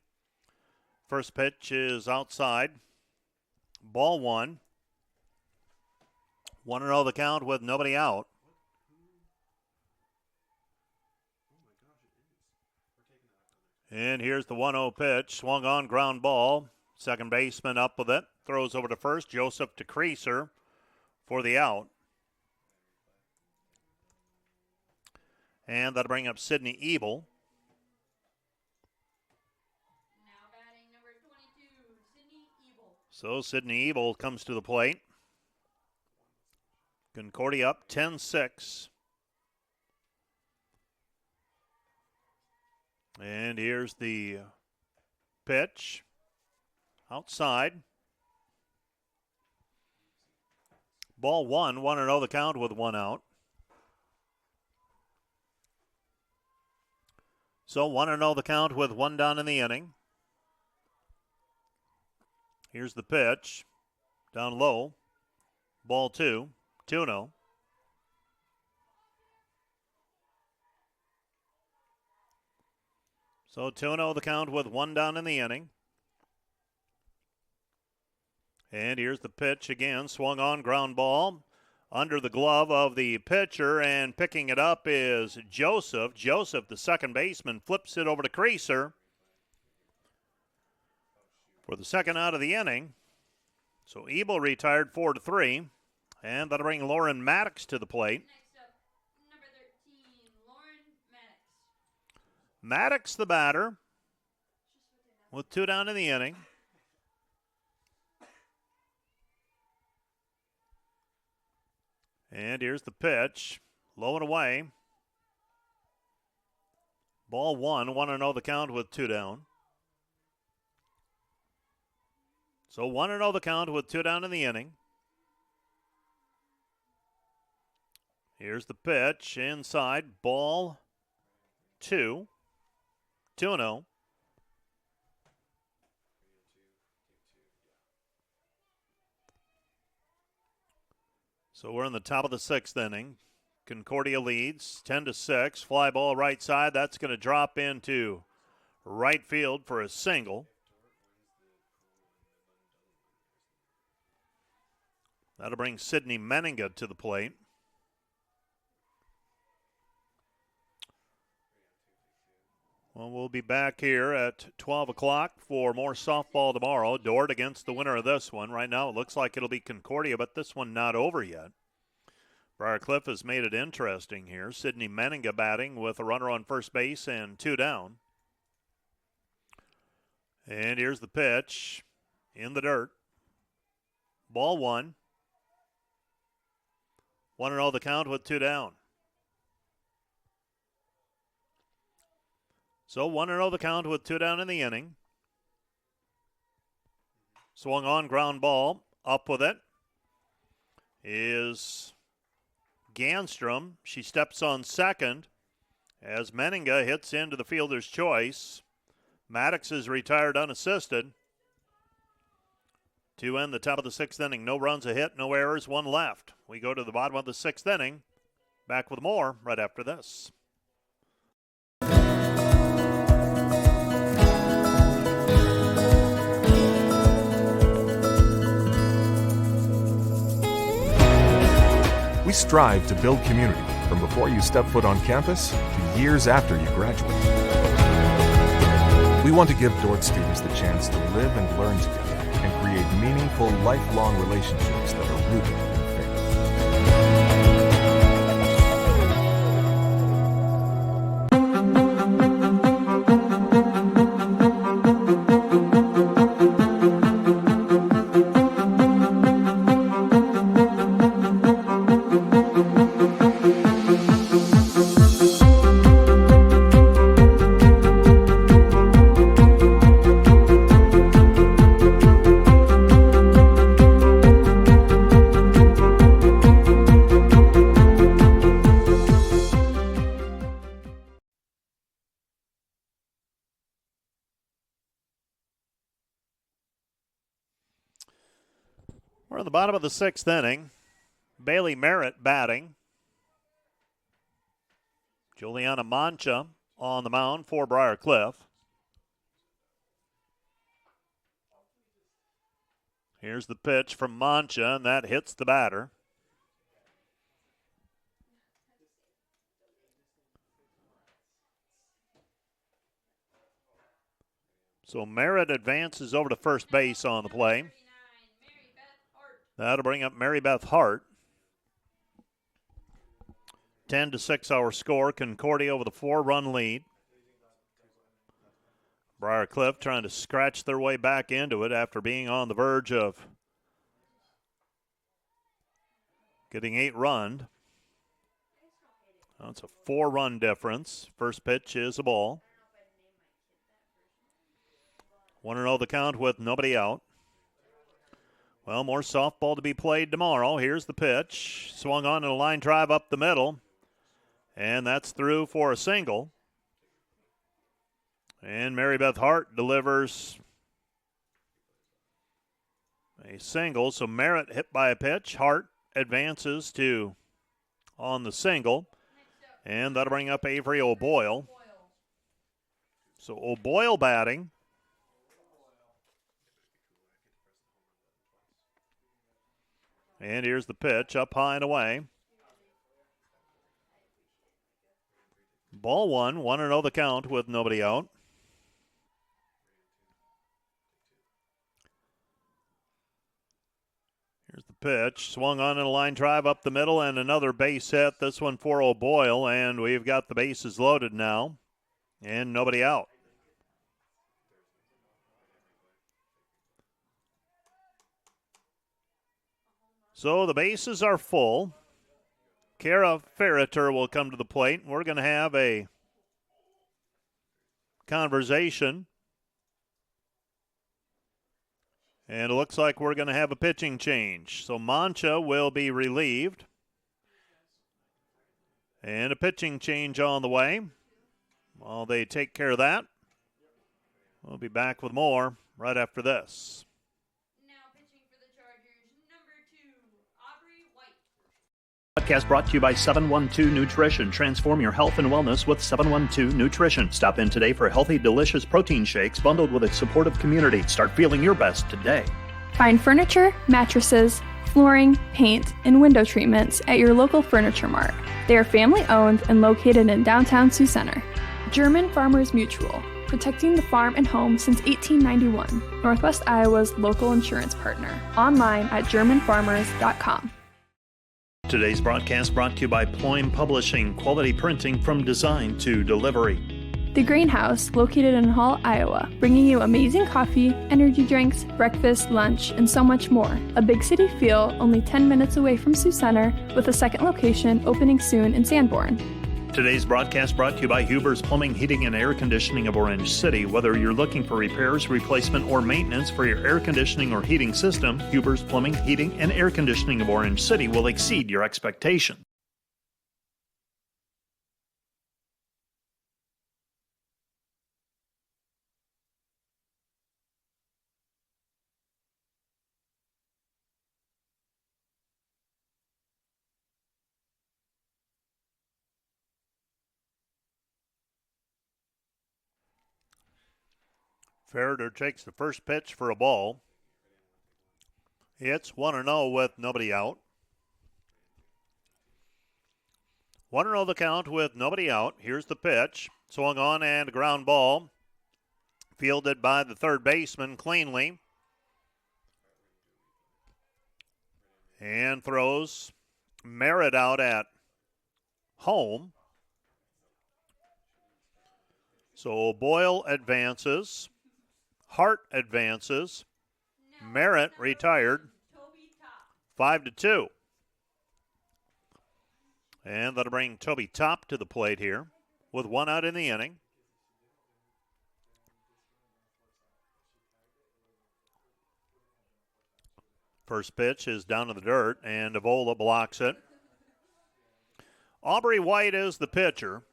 First pitch is outside. Ball 1. 1-0 the count with nobody out. And here's the 1-0 pitch. Swung on, ground ball. Second baseman up with it. Throws over to first. Joseph to Creaser for the out. And that'll bring up Sydney Ebel. Now batting number 22, Sydney Ebel. So Sydney Ebel comes to the plate. Concordia up 10-6. And here's the pitch. Outside. Ball 1, 1-0 the count with 1 out. So 1-0 the count with 1 down in the inning. Here's the pitch. Down low. Ball 2, 2-0. So 2-0 the count with 1 down in the inning. And here's the pitch again. Swung on, ground ball. Under the glove of the pitcher, and picking it up is Joseph. Joseph, the second baseman, flips it over to Creaser for the second out of the inning. So Ebel retired 4-3, and that'll bring Lauren Maddox to the plate. Next up, number 13, Lauren Maddox. Maddox, the batter, with 2 down in the inning. And here's the pitch. Low and away. Ball 1, 1-0 the count with 2 down. So 1-0 the count with 2 down in the inning. Here's the pitch. Inside. Ball 2. 2-0. So we're in the top of the 6th inning. Concordia leads 10-6. Fly ball right side. That's going to drop into right field for a single. That'll bring Sydney Menninga to the plate. Well, we'll be back here at 12 o'clock for more softball tomorrow. Dort against the winner of this one. Right now it looks like it'll be Concordia, but this one not over yet. Briar Cliff has made it interesting here. Sydney Menninga batting with a runner on first base and 2 down. And here's the pitch in the dirt. Ball 1. 1-0 the count with 2 down. So 1-0 the count with 2 down in the inning. Swung on, ground ball. Up with it is Ganstrom. She steps on second as Menninga hits into the fielder's choice. Maddox is retired unassisted. To end the top of the 6th inning. No runs, a hit, no errors, 1 left. We go to the bottom of the 6th inning. Back with more right after this. We strive to build community from before you step foot on campus to years after you graduate. We want to give Dort students the chance to live and learn together and create meaningful, lifelong relationships that are rooted in faith. We're at the bottom of the 6th inning. Bailey Merritt batting. Juliana Mancha on the mound for Briar Cliff. Here's the pitch from Mancha, and that hits the batter. So Merritt advances over to first base on the play. That'll bring up Mary Beth Hart. 10-6 our score. Concordia with a 4-run lead. Briar Cliff trying to scratch their way back into it after being on the verge of getting 8 run. That's a 4-run difference. First pitch is a ball. 1-0 the count with nobody out. Well, more softball to be played tomorrow. Here's the pitch. Swung on in a line drive up the middle. And that's through for a single. And Mary Beth Hart delivers a single. So Merritt hit by a pitch. Hart advances to on the single. And that'll bring up Avery O'Boyle. So O'Boyle batting. And here's the pitch, up high and away. Ball one, 1-0 the count with nobody out. Here's the pitch, swung on in a line drive up the middle, and another base hit, this one for O'Boyle, and we've got the bases loaded now, and nobody out. So the bases are full. Kara Ferreter will come to the plate. We're going to have a conversation. And it looks like we're going to have a pitching change. So Mancha will be relieved. And a pitching change on the way. While they take care of that, we'll be back with more right after this. Podcast brought to you by 712 Nutrition. Transform your health and wellness with 712 Nutrition. Stop in today for healthy, delicious protein shakes bundled with a supportive community. Start feeling your best today. Find furniture, mattresses, flooring, paint, and window treatments at your local Furniture Mart. They are family-owned and located in downtown Sioux Center. German Farmers Mutual, protecting the farm and home since 1891. Northwest Iowa's local insurance partner. Online at germanfarmers.com. Today's broadcast brought to you by Ployne Publishing, quality printing from design to delivery. The Greenhouse, located in Hall, Iowa, bringing you amazing coffee, energy drinks, breakfast, lunch, and so much more. A big city feel, only 10 minutes away from Sioux Center, with a second location opening soon in Sanborn. Today's broadcast brought to you by Huber's Plumbing, Heating, and Air Conditioning of Orange City. Whether you're looking for repairs, replacement, or maintenance for your air conditioning or heating system, Huber's Plumbing, Heating, and Air Conditioning of Orange City will exceed your expectation. Ferreter takes the first pitch for a ball. It's 1-0 with nobody out. 1-0 the count with nobody out. Here's the pitch. Swung on and a ground ball. Fielded by the third baseman cleanly. And throws Merritt out at home. So Boyle advances. Hart advances. Merritt retired. 5-2. And that'll bring Toby Top to the plate here with one out in the inning. First pitch is down in the dirt, and Avola blocks it. Aubrey White is the pitcher.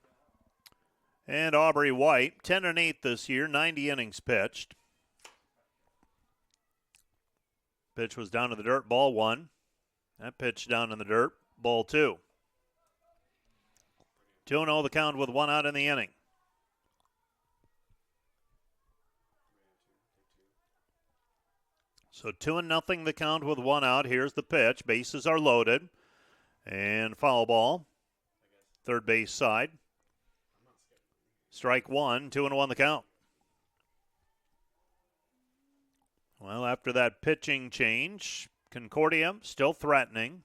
And Aubrey White, 10-8 this year, 90 innings pitched. Pitch was down in the dirt, ball one. That pitch down in the dirt, ball two. 2-0 the count with 1 out in the inning. So 2-0 the count with 1 out. Here's the pitch. Bases are loaded. And foul ball. Third base side. Strike 1, 2-1 the count. Well, after that pitching change, Concordia still threatening.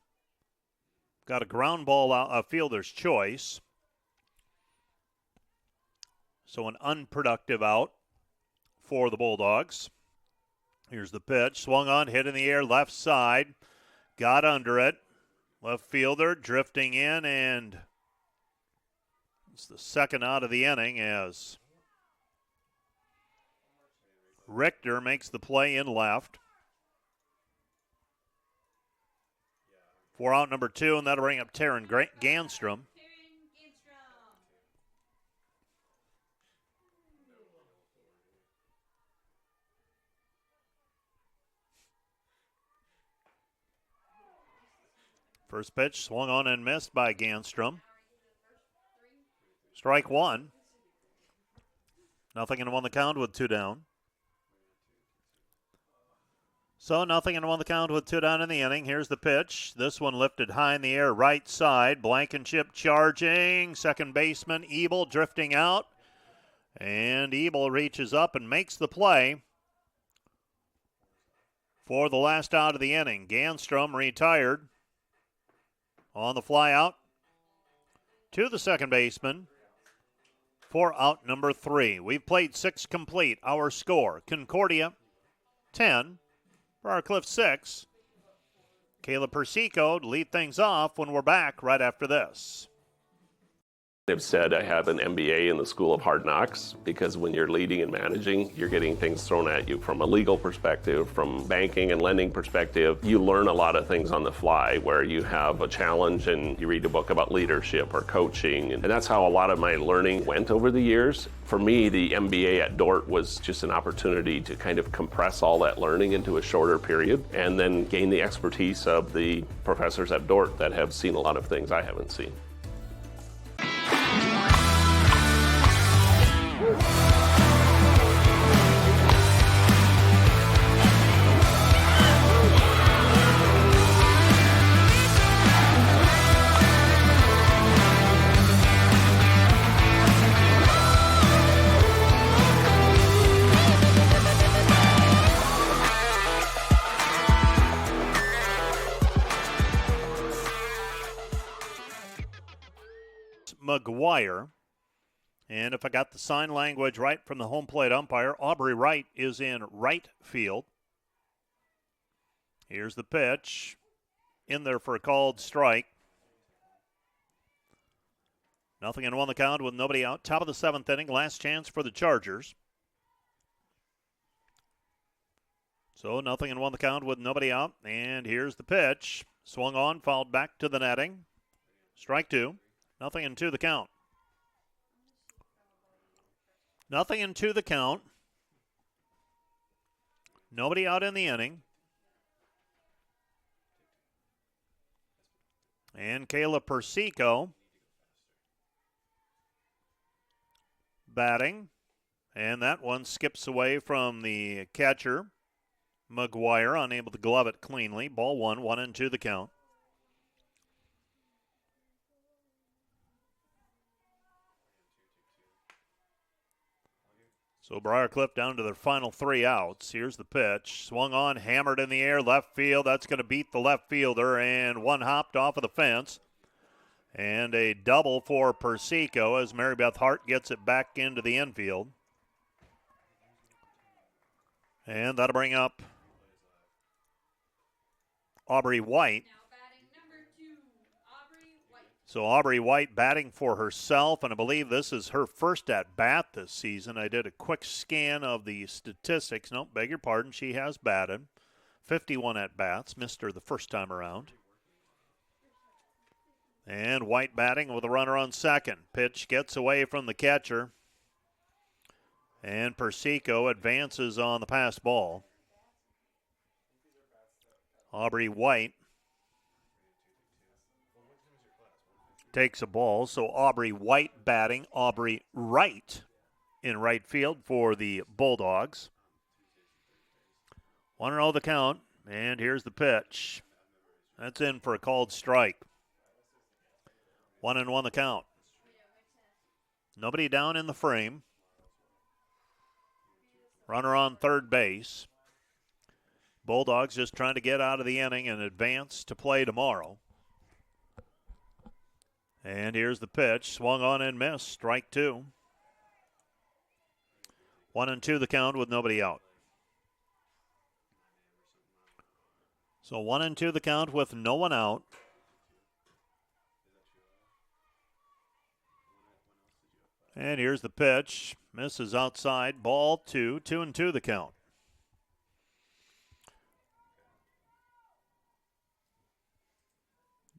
Got a ground ball out, a fielder's choice. So an unproductive out for the Bulldogs. Here's the pitch. Swung on, hit in the air, left side. Got under it. Left fielder drifting in, and it's the second out of the inning as Richter makes the play in left. For out number 2, and that'll bring up Taryn Ganstrom. First pitch swung on and missed by Ganstrom. Strike 1. 0-1 the count with 2 down. So 0-1 the count with 2 down in the inning. Here's the pitch. This one lifted high in the air, right side. Blankenship charging. Second baseman Ebel drifting out. And Ebel reaches up and makes the play for the last out of the inning. Ganstrom retired on the fly out to the second baseman for out number 3. We've played 6 complete. Our score, Concordia 10, Briarcliff 6. Caleb Persico to lead things off when we're back right after this. They've said I have an MBA in the School of Hard Knocks because when you're leading and managing, you're getting things thrown at you from a legal perspective, from banking and lending perspective. You learn a lot of things on the fly where you have a challenge and you read a book about leadership or coaching. And that's how a lot of my learning went over the years. For me, the MBA at Dordt was just an opportunity to kind of compress all that learning into a shorter period and then gain the expertise of the professors at Dordt that have seen a lot of things I haven't seen. McGuire. And if I got the sign language right from the home plate umpire, Aubrey Wright is in right field. Here's the pitch. In there for a called strike. 0-1 the count with nobody out. Top of the 7th inning. Last chance for the Chargers. So 0-1 the count with nobody out. And here's the pitch. Swung on, fouled back to the netting. Strike 2. 0-2 the count. 0-2 the count. Nobody out in the inning. And Kayla Persico batting. And that one skips away from the catcher. McGuire unable to glove it cleanly. Ball 1, 1-2 the count. So Briarcliff down to their final 3 outs. Here's the pitch. Swung on, hammered in the air, left field. That's going to beat the left fielder, and one hopped off of the fence. And a double for Persico as Mary Beth Hart gets it back into the infield. And that'll bring up Aubrey White. So Aubrey White batting for herself, and I believe this is her first at-bat this season. I did a quick scan of the statistics. No, beg your pardon, she has batted. 51 at-bats, missed her the first time around. And White batting with a runner on second. Pitch gets away from the catcher. And Persico advances on the pass ball. Aubrey White takes a ball. So Aubrey White batting. Aubrey Wright in right field for the Bulldogs. 1-0 the count, and here's the pitch. That's in for a called strike. 1-1 the count. Nobody down in the frame. Runner on third base. Bulldogs just trying to get out of the inning and advance to play tomorrow. And here's the pitch. Swung on and missed. Strike two. 1-2 the count with nobody out. So 1-2 the count with no one out. And here's the pitch. Misses outside. Ball two. 2-2 the count.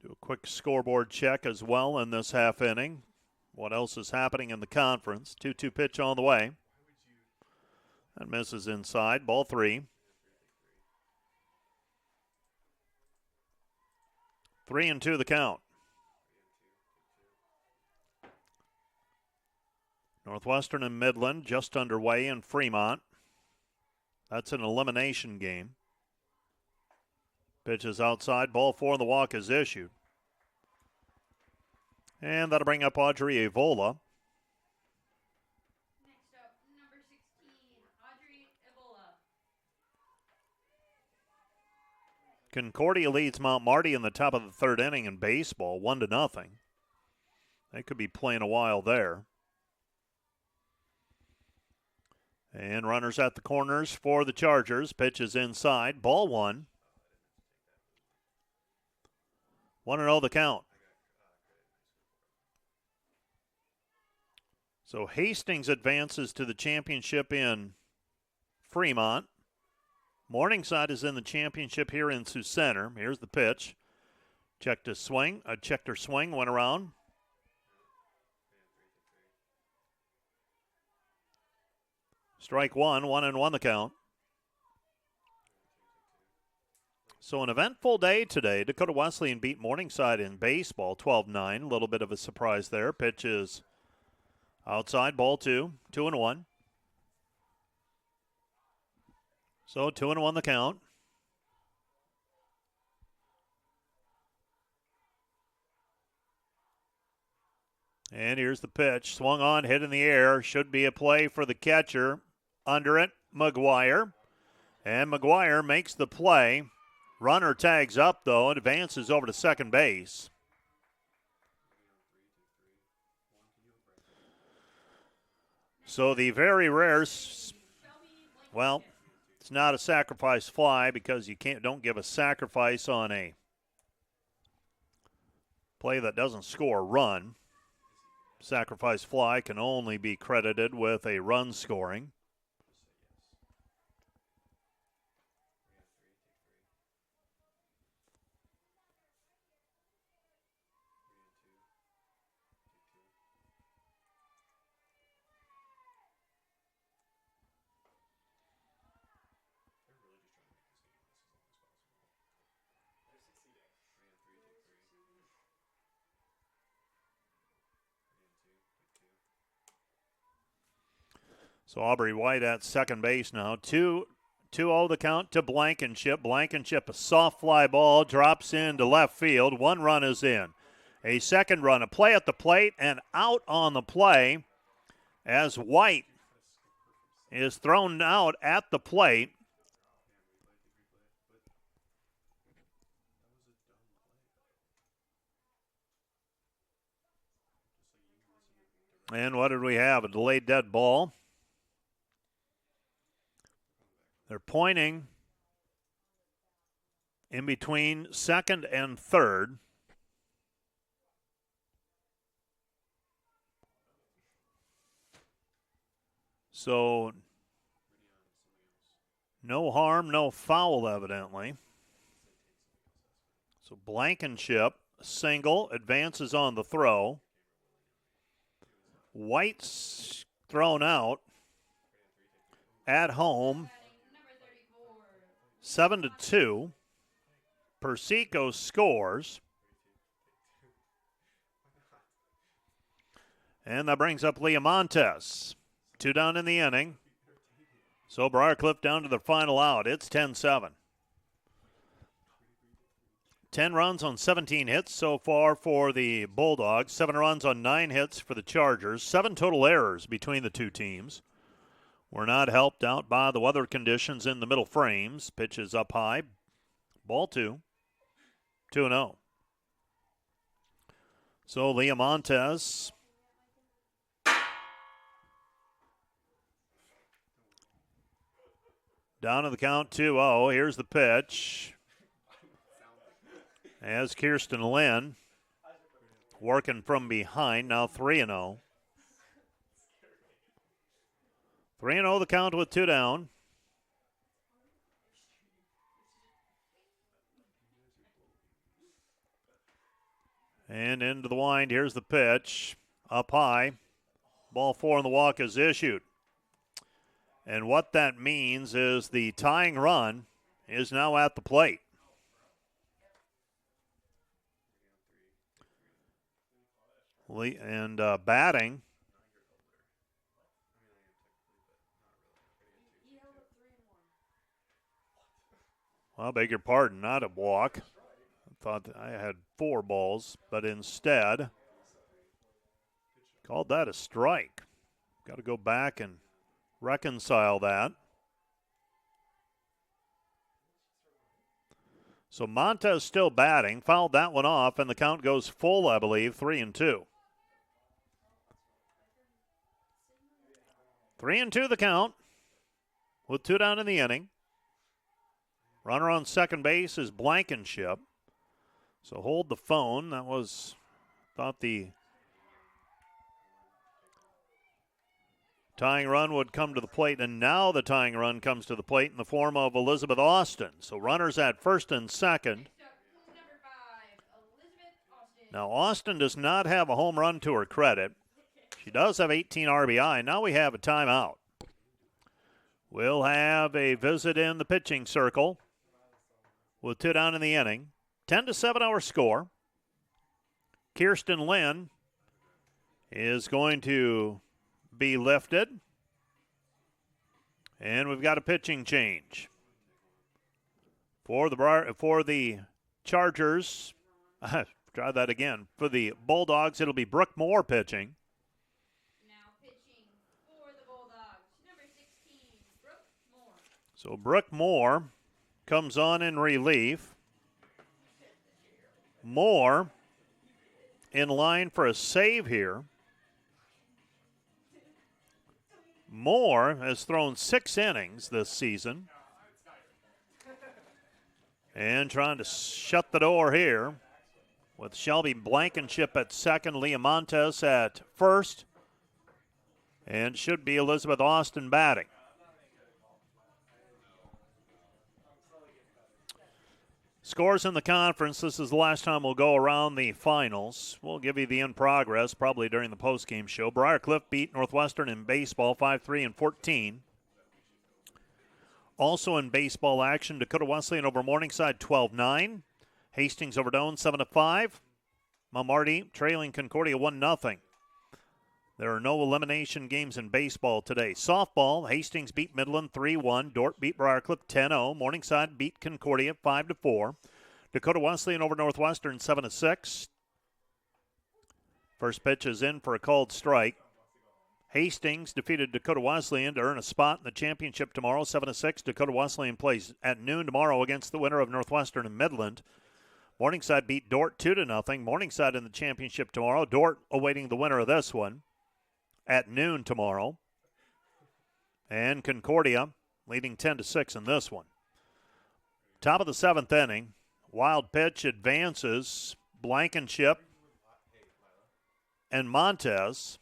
Do a quick scoreboard check as well in this half inning. What else is happening in the conference? 2-2 pitch on the way. That misses inside. Ball three. 3-2 the count. Northwestern and Midland just underway in Fremont. That's an elimination game. Pitch is outside. Ball four, and the walk is issued. And that'll bring up Audrey Evola. Next up, number 16, Audrey Ebola. Concordia leads Mount Marty in the top of the third inning in baseball, 1-0. They could be playing a while there. And runners at the corners for the Chargers. Pitch is inside. Ball one. 1-0 the count. So Hastings advances to the championship in Fremont. Morningside is in the championship here in Sioux Center. Here's the pitch. Checked her swing, went around. Strike one, 1-1 the count. So an eventful day today. Dakota Wesleyan beat Morningside in baseball, 12-9. A little bit of a surprise there. Pitch is outside, ball two, 2-1. So 2-1 the count. And here's the pitch. Swung on, hit in the air. Should be a play for the catcher. Under it, McGuire. And McGuire makes the play. Runner tags up, though, and advances over to second base. So the very rare, well, it's not a sacrifice fly because you don't give a sacrifice on a play that doesn't score a run. Sacrifice fly can only be credited with a run scoring. So Aubrey White at second base now. 2-0 the count to Blankenship. Blankenship, a soft fly ball, drops into left field. One run is in. A second run, a play at the plate, and out on the play as White is thrown out at the plate. And what did we have? A delayed dead ball. They're pointing in between second and third. So no harm, no foul, evidently. So Blankenship, single, advances on the throw. White's thrown out at home. 7-2. Persico scores. And that brings up Leah Montes. 2 down in the inning. So Briarcliff down to the final out. It's 10-7. 10 runs on 17 hits so far for the Bulldogs. 7 runs on 9 hits for the Chargers. 7 total errors between the two teams. We're not helped out by the weather conditions in the middle frames. Pitch is up high. Ball 2. 2-0. So Leah Montes down to the count 2-0. Here's the pitch. As Kirsten Lynn working from behind, now 3-0. 3-0 the count with 2 down. And into the wind, here's the pitch. Up high. Ball 4 and the walk is issued. And what that means is the tying run is now at the plate. And batting. Well, I beg your pardon, not a walk. I thought that I had 4 balls, but instead called that a strike. Got to go back and reconcile that. So Montez still batting, fouled that one off, and the count goes full, I believe, 3-2. 3-2 the count, with 2 down in the inning. Runner on second base is Blankenship. So hold the phone. That was, thought the tying run would come to the plate, and now the tying run comes to the plate in the form of Elizabeth Austin. So runners at first and second. Now Austin does not have a home run to her credit. She does have 18 RBI. Now we have a timeout. We'll have a visit in the pitching circle with 2 down in the inning. 10-7 our score. Kirsten Lynn is going to be lifted. And we've got a pitching change. For the Chargers, try that again. For the Bulldogs, it'll be Brooke Moore pitching. So Brooke Moore comes on in relief. Moore in line for a save here. Moore has thrown 6 innings this season. And trying to shut the door here with Shelby Blankenship at second, Leah Montes at first, and should be Elizabeth Austin batting. Scores in the conference. This is the last time we'll go around the finals. We'll give you the in progress probably during the postgame show. Briarcliff beat Northwestern in baseball 5-3 and 14. Also in baseball action, Dakota Wesleyan over Morningside 12-9. Hastings over Doane 7-5. Malmarty trailing Concordia 1-0. There are no elimination games in baseball today. Softball, Hastings beat Midland 3-1. Dordt beat Briarcliff 10-0. Morningside beat Concordia 5-4. Dakota Wesleyan over Northwestern 7-6. First pitch is in for a called strike. Hastings defeated Dakota Wesleyan to earn a spot in the championship tomorrow, 7-6. Dakota Wesleyan plays at noon tomorrow against the winner of Northwestern and Midland. Morningside beat Dordt 2-0. Morningside in the championship tomorrow. Dordt awaiting the winner of this one at noon tomorrow. And Concordia leading 10-6 in this one. Top of the 7th inning. Wild pitch advances. Blankenship and Montes.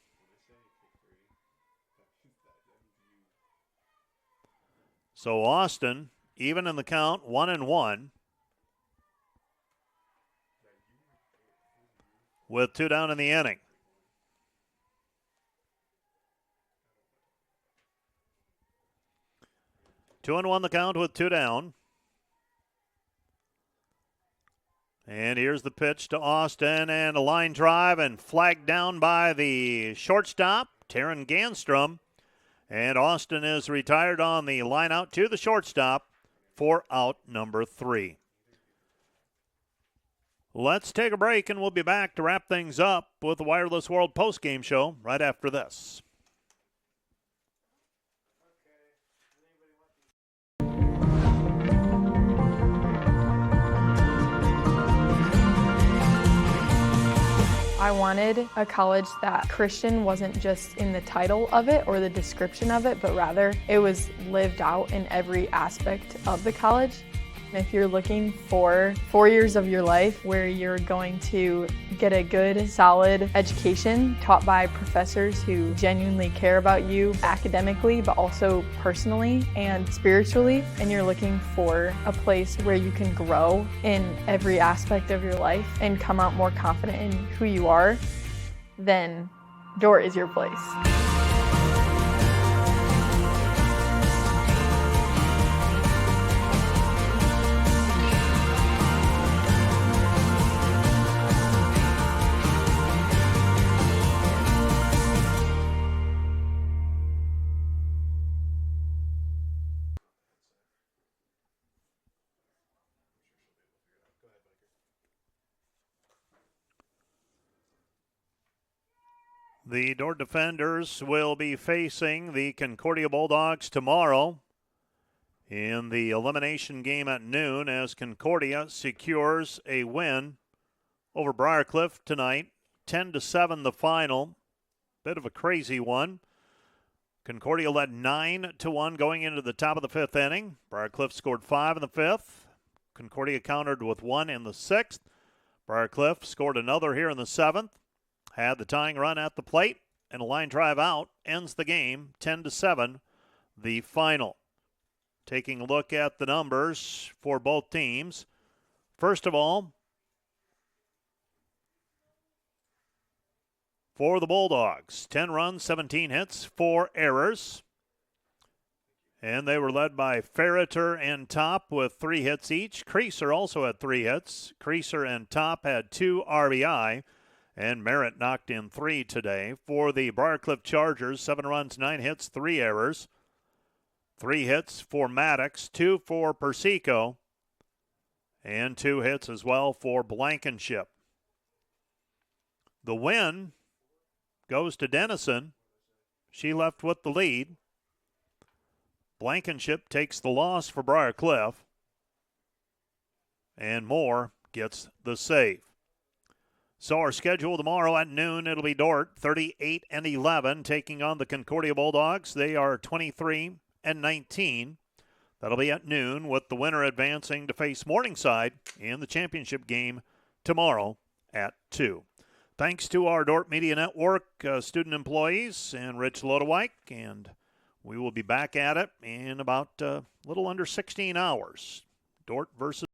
So Austin, even in the count, 1-1. With 2 down in the inning. Two and 1 the count with 2 down. And here's the pitch to Austin, and a line drive and flagged down by the shortstop, Taryn Ganstrom. And Austin is retired on the line out to the shortstop for out number 3. Let's take a break, and we'll be back to wrap things up with the Wireless World postgame show right after this. I wanted a college that Christian wasn't just in the title of it or the description of it, but rather it was lived out in every aspect of the college. If you're looking for 4 years of your life where you're going to get a good, solid education taught by professors who genuinely care about you academically, but also personally and spiritually, and you're looking for a place where you can grow in every aspect of your life and come out more confident in who you are, then Dordt is your place. The Dordt Defenders will be facing the Concordia Bulldogs tomorrow in the elimination game at noon as Concordia secures a win over Briar tonight. 10-7 the final. Bit of a crazy one. Concordia led 9-1 going into the top of the 5th inning. Briar scored 5 in the 5th. Concordia countered with 1 in the 6th. Briar scored another here in the 7th. Had the tying run at the plate, and a line drive out ends the game, 10-7, the final. Taking a look at the numbers for both teams. First of all, for the Bulldogs, 10 runs, 17 hits, 4 errors. And they were led by Ferreter and Top with 3 hits each. Creaser also had 3 hits. Creaser and Top had 2 RBI. And Merritt knocked in 3 today. For the Briarcliff Chargers, 7 runs, 9 hits, 3 errors. 3 hits for Maddox, 2 for Persico, and 2 hits as well for Blankenship. The win goes to Denison. She left with the lead. Blankenship takes the loss for Briarcliff. And Moore gets the save. So our schedule tomorrow at noon, it'll be Dordt 38-11 taking on the Concordia Bulldogs. They are 23-19. That'll be at noon with the winner advancing to face Morningside in the championship game tomorrow at 2. Thanks to our Dordt Media Network student employees and Rich Lodewijk, and we will be back at it in about a little under 16 hours. Dordt versus